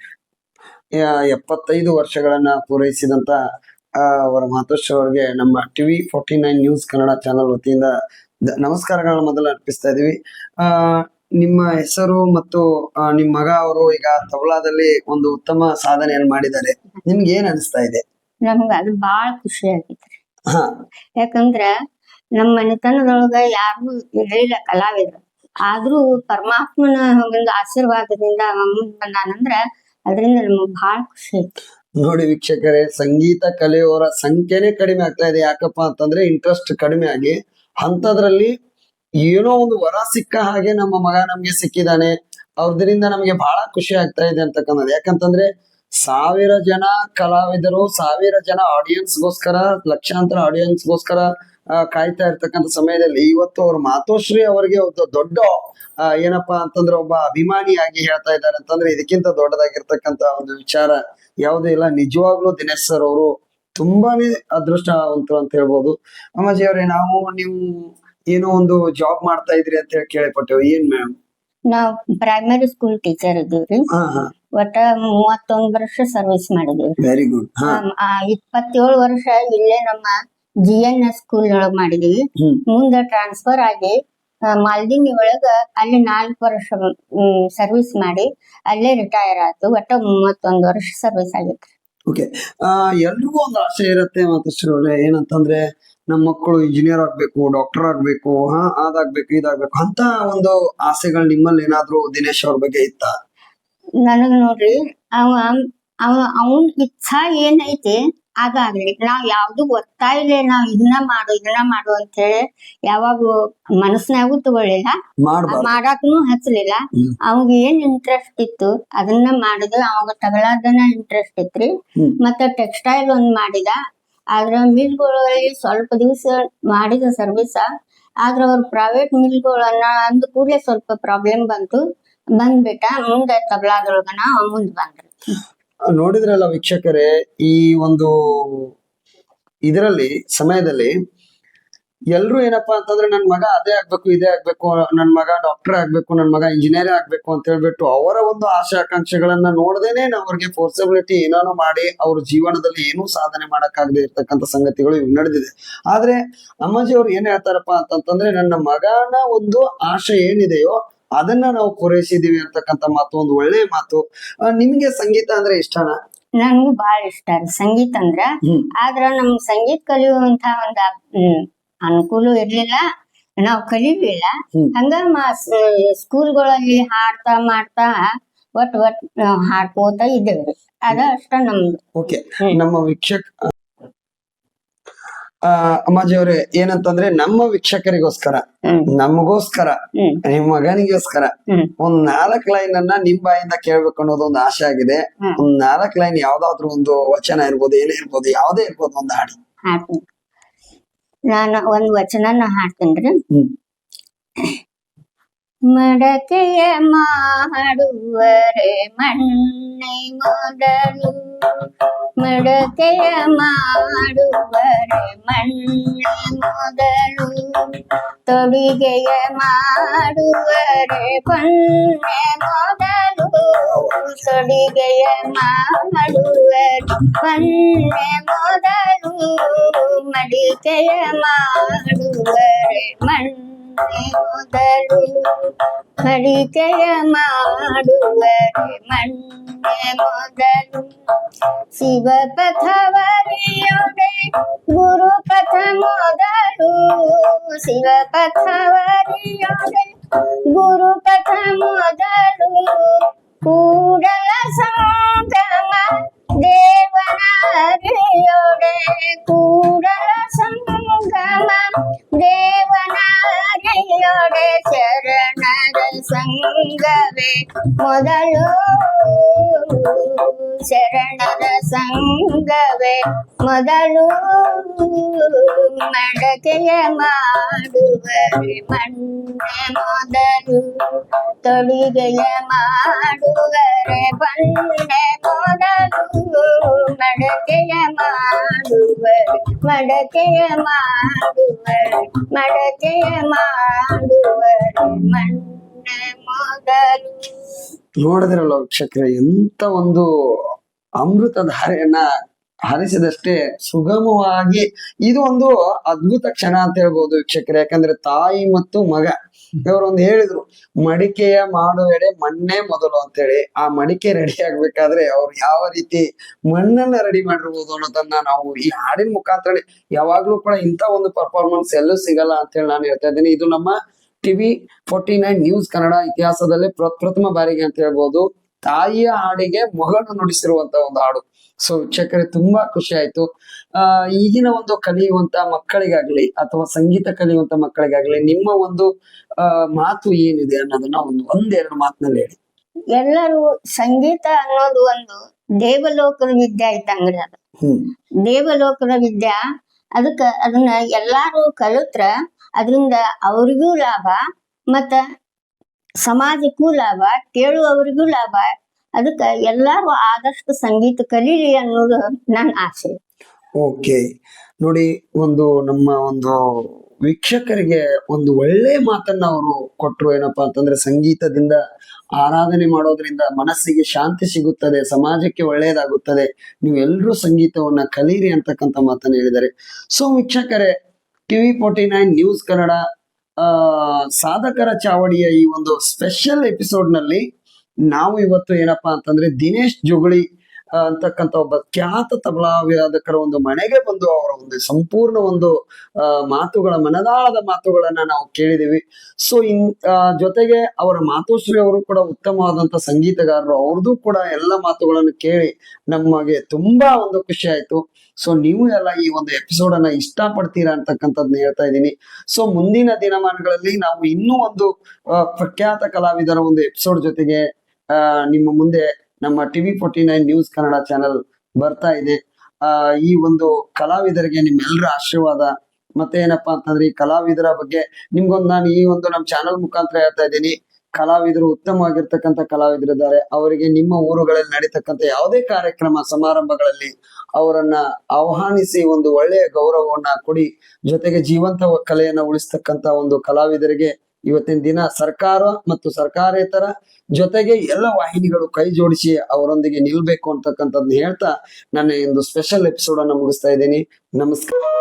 75 ವರ್ಷಗಳನ್ನ ಪೂರೈಸಿದಂತ ಅವರ ಮಾತೋಶ್ರೀ ಅವರಿಗೆ ನಮ್ಮ TV49 ನ್ಯೂಸ್ ಕನ್ನಡ ಚಾನೆಲ್ ವತಿಯಿಂದ ನಮಸ್ಕಾರಗಳನ್ನ ಮೊದಲು ಅರ್ಪಿಸ್ತಾ ಇದೀವಿ. ನಿಮ್ಮ ಹೆಸರು ಮತ್ತು ನಿಮ್ ಮಗ ಅವರು ಈಗ ತಬಲಾದಲ್ಲಿ ಒಂದು ಉತ್ತಮ ಸಾಧನೆಯನ್ನು ಮಾಡಿದ್ದಾರೆ. ನಿಮ್ಗೆ ಏನ್ ಅನಿಸ್ತಾ ಇದೆ? ನಮ್ಗ ಅದು ಬಾಳ ಖುಷಿ ಆಗೈತ್ರಿ. ಹಾ ಯಾಕಂದ್ರ ನಮ್ಮ ಮನೆತನದೊಳಗ ಯಾರು ಇರ್ಲಿಲ್ಲ ಕಲಾವಿದ್ರು, ಆದ್ರೂ ಪರಮಾತ್ಮನ ಒಂದು ಆಶೀರ್ವಾದದಿಂದ ಮುಂದ್ ಬಂದಾನಂದ್ರ ಅದರಿಂದ ನಮಗ್ ಬಾಳ ಖುಷಿ ಐತಿ. ನೋಡಿ ವೀಕ್ಷಕರೇ, ಸಂಗೀತ ಕಲಿಯುವವರ ಸಂಖ್ಯೆನೇ ಕಡಿಮೆ ಆಗ್ತಾ ಇದೆ. ಯಾಕಪ್ಪ ಅಂತಂದ್ರೆ ಇಂಟ್ರೆಸ್ಟ್ ಕಡಿಮೆ ಆಗಿ ಅಂತದ್ರಲ್ಲಿ ಏನೋ ಒಂದು ವರ ಸಿಕ್ಕ ಹಾಗೆ ನಮ್ಮ ಮಗ ನಮ್ಗೆ ಸಿಕ್ಕಿದಾನೆ, ಅವ್ರದ್ರಿಂದ ನಮ್ಗೆ ಬಹಳ ಖುಷಿ ಆಗ್ತಾ ಇದೆ ಅಂತಕ್ಕನ್ನೋದು. ಯಾಕಂತಂದ್ರೆ 1000 ಜನ ಕಲಾವಿದರು, 1000 ಜನ ಆಡಿಯನ್ಸ್ಗೋಸ್ಕರ, ಲಕ್ಷಾಂತರ ಆಡಿಯನ್ಸ್ಗೋಸ್ಕರ ಕಾಯ್ತಾ ಇರ್ತಕ್ಕಂಥ ಸಮಯದಲ್ಲಿ ಇವತ್ತು ಅವ್ರ ಮಾತೋಶ್ರೀ ಅವರಿಗೆ ಒಂದು ದೊಡ್ಡ ಏನಪ್ಪಾ ಅಂತಂದ್ರೆ ಒಬ್ಬ ಅಭಿಮಾನಿಯಾಗಿ ಹೇಳ್ತಾ ಇದ್ದಾರೆ ಅಂತಂದ್ರೆ ಇದಕ್ಕಿಂತ ದೊಡ್ಡದಾಗಿರ್ತಕ್ಕಂಥ ಒಂದು ವಿಚಾರ ಯಾವುದೂ ಇಲ್ಲ. ನಿಜವಾಗ್ಲೂ ದಿನೇಶ್ ಸರ್ ಅವರು ತುಂಬಾನೇ ಅದೃಷ್ಟವಂತರು ಅಂತ ಹೇಳ್ಬೋದು. ಅಮ್ಮಾಜಿ ಅವ್ರೆ, ನೀವು ಏನೋ ಒಂದು ಜಾಬ್ ಮಾಡ್ತಾ ಇದ್ರಿ ಅಂತ ಹೇಳಿ ಕೇಳ್ಪಟ್ಟೆವು, ಏನ್ ಮೇಡಮ್? ನಾವ್ ಪ್ರೈಮರಿ ಸ್ಕೂಲ್ ಟೀಚರ್ ಇದ್ದೀವ್ರಿ. ಹಾ ಹಾ, ಒಟ್ಟ 31 ವರ್ಷ ಸರ್ವಿಸ್ ಮಾಡಿದೀವಿ. Very good. ಹಾ 27 ವರ್ಷ ಇಲ್ಲೇ ನಮ್ಮ GNS ಸ್ಕೂಲ್ ಒಳಗ್ ಮಾಡಿದೀವಿ. ಹ್ಮ್ ಮುಂದ ಟ್ರಾನ್ಸ್ಫರ್ ಆಗಿ ಮಾಲ್ದಿನಿ ಒಳಗ ಅಲ್ಲಿ 4 ವರ್ಷ ಸರ್ವಿಸ್ ಮಾಡಿ ಅಲ್ಲೇ ರಿಟೈರ್ ಆಯ್ತು. ಒಟ್ಟ 31 ವರ್ಷ ಸರ್ವಿಸ್ ಆಗೈತ್ರಿ. ಓಕೆ. ಎಲ್ರಿಗೂ ಒಂದು ಆಸೆ ಇರುತ್ತೆ ಮಾತೋಶ್ರೀ ಅವರೇ, ಏನಂತಂದ್ರೆ ನಮ್ಮ ಮಕ್ಕಳು ಇಂಜಿನಿಯರ್ ಆಗ್ಬೇಕು, ಡಾಕ್ಟರ್ ಆಗ್ಬೇಕು, ಅದಾಗ್ಬೇಕು, ಇದಾಗ್ಬೇಕು ಅಂತ ಒಂದು ಆಸೆಗಳು ನಿಮ್ಮಲ್ಲಿ ಏನಾದ್ರು ದಿನೇಶ್ ಅವ್ರ ಬಗ್ಗೆ ಇತ್ತ? ನನಗ್ ನೋಡ್ರಿ, ಅವ ಅವ ಅವನ್ ಇಚ್ಛಾ ಏನೈತಿ ಅದಾಗ್ಲಿ. ನಾವ್ ಯಾವ್ದು ಒತ್ತಾಯಿಲೆ ನಾವ್ ಇದನ್ನ ಮಾಡು ಅಂತ ಹೇಳಿ ಯಾವಾಗ ಮನಸ್ನಾಗೂ ತಗೊಳ್ಳಿಲ್ಲ, ಮಾಡ್ಬಾರ್ದು. ಮಾಡಾಕನು ಹಚ್ಚಲಿಲ್ಲ. ಹ್ಮ್. ಅವಾಗ ಏನ್ ಇಂಟ್ರೆಸ್ಟ್ ಇತ್ತು ಅದನ್ನ ಮಾಡಿದ. ಅವಾಗ ತಗೊಳ್ಳೋದನ್ನ ಇಂಟ್ರೆಸ್ಟ್ ಇತ್ರಿ. ಹ್ಮ್. ಮತ್ತೆ ಟೆಕ್ಸ್ಟೈಲ್ ಒಂದ್ ಮಾಡಿದ. ಆದ್ರ ಮಿಲ್ಗಳಲ್ಲಿ ಸ್ವಲ್ಪ ದಿವಸ ಮಾಡಿದ ಸರ್ವಿಸ. ಆದ್ರ ಅವ್ರ ಪ್ರೈವೇಟ್ ಮಿಲ್ಗಳನ್ನ ಅಂದ ಕೂಡಲೇ ಸ್ವಲ್ಪ ಪ್ರಾಬ್ಲಮ್ ಬಂದ್ಬಿಟ್ಟ. ಮುಂದೆ ತಬಲಾದೊಳಗನ ಮುಂದ್ ಬಂದ್ರಿ. ನೋಡಿದ್ರಲ್ಲ ವೀಕ್ಷಕರೇ, ಈ ಒಂದು ಇದರಲ್ಲಿ ಸಮಯದಲ್ಲಿ ಎಲ್ರು ಏನಪ್ಪಾ ಅಂತಂದ್ರೆ ನನ್ ಮಗ ಅದೇ ಆಗ್ಬೇಕು, ಇದೇ ಆಗ್ಬೇಕು, ನನ್ ಮಗ ಡಾಕ್ಟರ್ ಆಗ್ಬೇಕು, ನನ್ ಮಗ ಇಂಜಿನಿಯರ್ ಆಗ್ಬೇಕು ಅಂತ ಹೇಳ್ಬಿಟ್ಟು ಅವರ ಒಂದು ಆಶೆ ಆಕಾಂಕ್ಷೆಗಳನ್ನ ನೋಡದೇನೆ ನಾವು ಅವ್ರಿಗೆ ಫೋರ್ಸಬಿಲಿಟಿ ಏನಾನೋ ಮಾಡಿ ಅವ್ರ ಜೀವನದಲ್ಲಿ ಏನೂ ಸಾಧನೆ ಮಾಡಕ್ಕಾಗದೆ ಇರ್ತಕ್ಕಂಥ ಸಂಗತಿಗಳು ಇವ್ ನಡೆದಿದೆ. ಆದ್ರೆ ಅಮ್ಮಾಜಿ ಅವ್ರು ಏನ್ ಹೇಳ್ತಾರಪ್ಪ ಅಂತಂತಂದ್ರೆ, ನನ್ನ ಮಗನ ಒಂದು ಆಶೆ ಏನಿದೆಯೋ ಅದನ್ನ ನಾವು ಪೂರೈಸಿದೀವಿ ಅಂತಕ್ಕಂಥ ಮಾತು ಒಂದು ಒಳ್ಳೆ ಮಾತು. ನಿಮ್ಗೆ ಸಂಗೀತ ಅಂದ್ರೆ ಇಷ್ಟನಾ? ನನ್ಗೂ ಬಾಳ ಇಷ್ಟ ರೀ ಸಂಗೀತ ಅಂದ್ರ. ಆದ್ರ ನಮ್ ಸಂಗೀತ ಕಲಿಯುವಂತ ಒಂದ್ ಅನುಕೂಲ ಇರ್ಲಿಲ್ಲ, ನಾವ್ ಕಲಿಲಿಲ್ಲ. ಹಂಗ ಸ್ಕೂಲ್ಗಳಲ್ಲಿ ಹಾಡ್ತಾ ಮಾಡ್ತಾ ಒಟ್ ಹಾಡ್ಕೋತ ಇದ್ದೇವ್ರಿ. ಅದ ಅಷ್ಟ ನಮ್ದು. ಓಕೆ. ನಮ್ಮ ಅಮ್ಮಾಜಿ ಅವ್ರೆ, ಏನಂತಂದ್ರೆ ನಮ್ಮ ವೀಕ್ಷಕರಿಗೋಸ್ಕರ, ನಮಗೋಸ್ಕರ, ನಿಮ್ ಮಗನಿಗೋಸ್ಕರ ಒಂದ್ 4 ಲೈನ್ ಅನ್ನ ನಿಮ್ ಬಾಯಿಂದ ಕೇಳ್ಬೇಕು ಅನ್ನೋದು ಒಂದು ಆಸೆ ಆಗಿದೆ. ಒಂದ್ 4 ಲೈನ್ ಯಾವ್ದಾದ್ರು ಒಂದು ವಚನ ಇರ್ಬೋದು, ಏನೇ ಇರ್ಬೋದು, ಯಾವ್ದೇ ಇರ್ಬೋದು, ಒಂದು ಹಾಡಿ. ಹಾಡ್ತೀನಿ. ನಾನು ಒಂದ್ ವಚನನ ಹಾಡ್ತೇನ್ರಿ. ಮಡಕೆಯ ಮಾಡುವರೆ ಮಣ್ಣೆ ಮೊದಲು, ಮಡಕೆಯ ಮಾಡುವರೆ ಮಣ್ಣೆ ಮೊದಲು, ತೊಡಿಗೆಯ ಮಾಡುವರೆ ಪೊನ್ನೆ ಮೊದಲು, ತೊಡಿಗೆಯ ಮಾಡುವರೆ ಪೊನ್ನೆ ಮೊದಲು, ಮಡಿಕೆಯ ಮಾಡುವರೆ ಮಣ್ಣೆ ಮೊದಲು, ಮಡಿಕೆಯ ಮಾಡುವರೆ ಮಣ್ಣೆ ಮೊದಲು, ಶಿವ ಪಥವರಿಯೊಡೆ ಗುರು ಪಥ ಮೊದಲು, ಶಿವ ಪಥವರಿಯೊಡೆ ಗುರು ಪಥ ಮೊದಲು, ಕೂಡಲ ಸಂಗಮ ದೇವನಾರಿಯೊಡೆ, ಕೂಡಲ ಸಂಗಮ ದೇವನಾರಿಯೊಡೆ, ಶರಣರ ಸಂಗವೇ ಮೊದಲು, ಶರಣರ ಸಂಗವೇ ಮೊದಲು, ಮಡಕೆಯ ಮಾಡುವರೆ ಮಣ್ಣೆ ಮೊದಲು, ತೊಡಿಗೆಯ ಮಾಡುವರೆ ಪೊನ್ನೆ ಮೊದಲು, ಮಡಕೆಯ ಮಾಡುವರೆ ಮಡಕೆಯ ಮಾಡುವರೆ ಮಡಕೆಯ ಮಾಡುವರೆ ಮಣ್ಣೆ ಮೊದಲು. ನೋಡಿದ್ರಲ್ಲ ವೀಕ್ಷಕರೇ, ಎಂತ ಒಂದು ಅಮೃತ ಧಾರೆಯನ್ನ ಹರಿಸಿದಷ್ಟೇ ಸುಗಮವಾಗಿ ಇದು ಒಂದು ಅದ್ಭುತ ಕ್ಷಣ ಅಂತ ಹೇಳ್ಬೋದು ವೀಕ್ಷಕರೇ. ಯಾಕಂದ್ರೆ ತಾಯಿ ಮತ್ತು ಮಗ ಇವರೊಂದು ಹೇಳಿದ್ರು, ಮಡಿಕೆಯ ಮಾಡುವೆಡೆ ಮಣ್ಣೇ ಮೊದಲು ಅಂತೇಳಿ. ಆ ಮಡಿಕೆ ರೆಡಿ ಆಗ್ಬೇಕಾದ್ರೆ ಅವ್ರು ಯಾವ ರೀತಿ ಮಣ್ಣನ್ನ ರೆಡಿ ಮಾಡಿರ್ಬೋದು ಅನ್ನೋದನ್ನ ನಾವು ಈ ಹಾಡಿನ ಮುಖಾಂತರ ಯಾವಾಗ್ಲೂ ಕೂಡ ಇಂಥ ಒಂದು ಪರ್ಫಾರ್ಮೆನ್ಸ್ ಎಲ್ಲೂ ಸಿಗಲ್ಲ ಅಂತ ಹೇಳಿ ನಾನು ಹೇಳ್ತಾ ಇದ್ದೀನಿ. ಇದು ನಮ್ಮ TV49 ನ್ಯೂಸ್ ಕನ್ನಡ ಇತಿಹಾಸದಲ್ಲೇ ಪ್ರಥಮ ಬಾರಿಗೆ ಅಂತ ಹೇಳ್ಬೋದು ತಾಯಿಯ ಹಾಡಿಗೆ ಮಗನು ನುಡಿಸಿರುವಂತ ಒಂದು ಹಾಡು. ಸೊ ವೀಕ್ಷಕರೇ ತುಂಬಾ ಖುಷಿ ಆಯ್ತು. ಈಗಿನ ಒಂದು ಕಲಿಯುವಂತ ಮಕ್ಕಳಿಗಾಗ್ಲಿ ಅಥವಾ ಸಂಗೀತ ಕಲಿಯುವಂತ ಮಕ್ಕಳಿಗಾಗ್ಲಿ ನಿಮ್ಮ ಒಂದು ಮಾತು ಏನಿದೆ ಅನ್ನೋದನ್ನ ಒಂದೆರಡು ಮಾತಿನಲ್ಲಿ ಹೇಳಿ. ಎಲ್ಲರೂ ಸಂಗೀತ ಅನ್ನೋದು ಒಂದು ದೇವಲೋಕದ ವಿದ್ಯೆ ಇದ್ದಂಗ್ರಿ. ಅದು ದೇವಲೋಕದ ವಿದ್ಯೆ. ಅದನ್ನ ಎಲ್ಲಾರು ಕಲಿತ್ರ ಅದರಿಂದ ಅವ್ರಿಗೂ ಲಾಭ, ಮತ್ತ ಸಮಾಜಕ್ಕೂ ಲಾಭ, ಕೇಳುವವರಿಗೂ ಲಾಭ. ಅದಕ್ಕ ಎಲ್ಲಾರು ಆದಷ್ಟು ಸಂಗೀತ ಕಲೀಲಿ ಅನ್ನೋದು ನನ್ನ ಆಸೆ. ಓಕೆ ನೋಡಿ, ನಮ್ಮ ಒಂದು ವೀಕ್ಷಕರಿಗೆ ಒಂದು ಒಳ್ಳೆ ಮಾತನ್ನ ಅವರು ಕೊಟ್ರು. ಏನಪ್ಪಾ ಅಂತಂದ್ರೆ ಸಂಗೀತದಿಂದ ಆರಾಧನೆ ಮಾಡೋದ್ರಿಂದ ಮನಸ್ಸಿಗೆ ಶಾಂತಿ ಸಿಗುತ್ತದೆ, ಸಮಾಜಕ್ಕೆ ಒಳ್ಳೆಯದಾಗುತ್ತದೆ, ನೀವೆಲ್ಲರೂ ಸಂಗೀತವನ್ನ ಕಲೀರಿ ಅಂತಕ್ಕಂಥ ಮಾತನ್ನ ಹೇಳಿದ್ದಾರೆ. ಸೊ ವೀಕ್ಷಕರೇ, TV49 ನ್ಯೂಸ್ ಕನ್ನಡ ಸಾಧಕರ ಚಾವಡಿಯ ಈ ಒಂದು ಸ್ಪೆಷಲ್ ಎಪಿಸೋಡ್ ನಲ್ಲಿ ನಾವು ಇವತ್ತು ಏನಪ್ಪಾ ಅಂತಂದ್ರೆ ದಿನೇಶ್ ಜುಗಳಿ ಅಂತಕ್ಕಂಥ ಒಬ್ಬ ಖ್ಯಾತ ತಬಲಾ ವಾದಕರ ಒಂದು ಮನೆಗೆ ಬಂದು ಅವರ ಒಂದು ಸಂಪೂರ್ಣ ಒಂದು ಮಾತುಗಳ ಮನದಾಳದ ಮಾತುಗಳನ್ನ ನಾವು ಕೇಳಿದೀವಿ. ಸೊ ಜೊತೆಗೆ ಅವರ ಮಾತೋಶ್ರೀ ಅವರು ಕೂಡ ಉತ್ತಮವಾದಂತ ಸಂಗೀತಗಾರರು. ಅವ್ರದ್ದು ಕೂಡ ಎಲ್ಲ ಮಾತುಗಳನ್ನು ಕೇಳಿ ನಮಗೆ ತುಂಬಾ ಒಂದು ಖುಷಿ ಆಯ್ತು. ಸೊ ನೀವು ಎಲ್ಲ ಈ ಒಂದು ಎಪಿಸೋಡ್ ಅನ್ನ ಇಷ್ಟ ಪಡ್ತೀರಾ ಅಂತಕ್ಕಂಥದ್ನ ಹೇಳ್ತಾ ಇದ್ದೀನಿ. ಸೊ ಮುಂದಿನ ದಿನಮಾನಗಳಲ್ಲಿ ನಾವು ಇನ್ನೂ ಒಂದು ಪ್ರಖ್ಯಾತ ಕಲಾವಿದರ ಒಂದು ಎಪಿಸೋಡ್ ಜೊತೆಗೆ ನಿಮ್ಮ ಮುಂದೆ ನಮ್ಮ TV49 ನ್ಯೂಸ್ ಕನ್ನಡ ಚಾನೆಲ್ ಬರ್ತಾ ಇದೆ. ಈ ಒಂದು ಕಲಾವಿದರಿಗೆ ನಿಮ್ಮೆಲ್ಲರ ಆಶೀರ್ವಾದ, ಮತ್ತೆ ಏನಪ್ಪಾ ಅಂತಂದ್ರೆ ಈ ಕಲಾವಿದರ ಬಗ್ಗೆ ನಾನು ಈ ಒಂದು ನಮ್ಮ ಚಾನೆಲ್ ಮುಖಾಂತರ ಹೇಳ್ತಾ ಇದ್ದೀನಿ. ಕಲಾವಿದರು ಉತ್ತಮವಾಗಿರ್ತಕ್ಕಂಥ ಕಲಾವಿದರಿದ್ದಾರೆ. ಅವರಿಗೆ ನಿಮ್ಮ ಊರುಗಳಲ್ಲಿ ನಡೀತಕ್ಕಂಥ ಯಾವುದೇ ಕಾರ್ಯಕ್ರಮ ಸಮಾರಂಭಗಳಲ್ಲಿ ಅವರನ್ನ ಆಹ್ವಾನಿಸಿ ಒಂದು ಒಳ್ಳೆಯ ಗೌರವವನ್ನ ಕೊಡಿ. ಜೊತೆಗೆ ಜೀವಂತ ಕಲೆಯನ್ನ ಉಳಿಸ್ತಕ್ಕಂಥ ಒಂದು ಕಲಾವಿದರಿಗೆ ಇವತ್ತಿನ ದಿನ ಸರ್ಕಾರ ಮತ್ತು ಸರ್ಕಾರೇತರ ಜೊತೆಗೆ ಎಲ್ಲ ವಾಹಿನಿಗಳು ಕೈ ಜೋಡಿಸಿ ಅವರೊಂದಿಗೆ ನಿಲ್ಬೇಕು ಅಂತಕ್ಕಂಥದ್ದನ್ನ ಹೇಳ್ತಾ ನನ್ನ ಒಂದು ಸ್ಪೆಷಲ್ ಎಪಿಸೋಡ್ ಅನ್ನ ಮುಗಿಸ್ತಾ ಇದ್ದೀನಿ. ನಮಸ್ಕಾರ.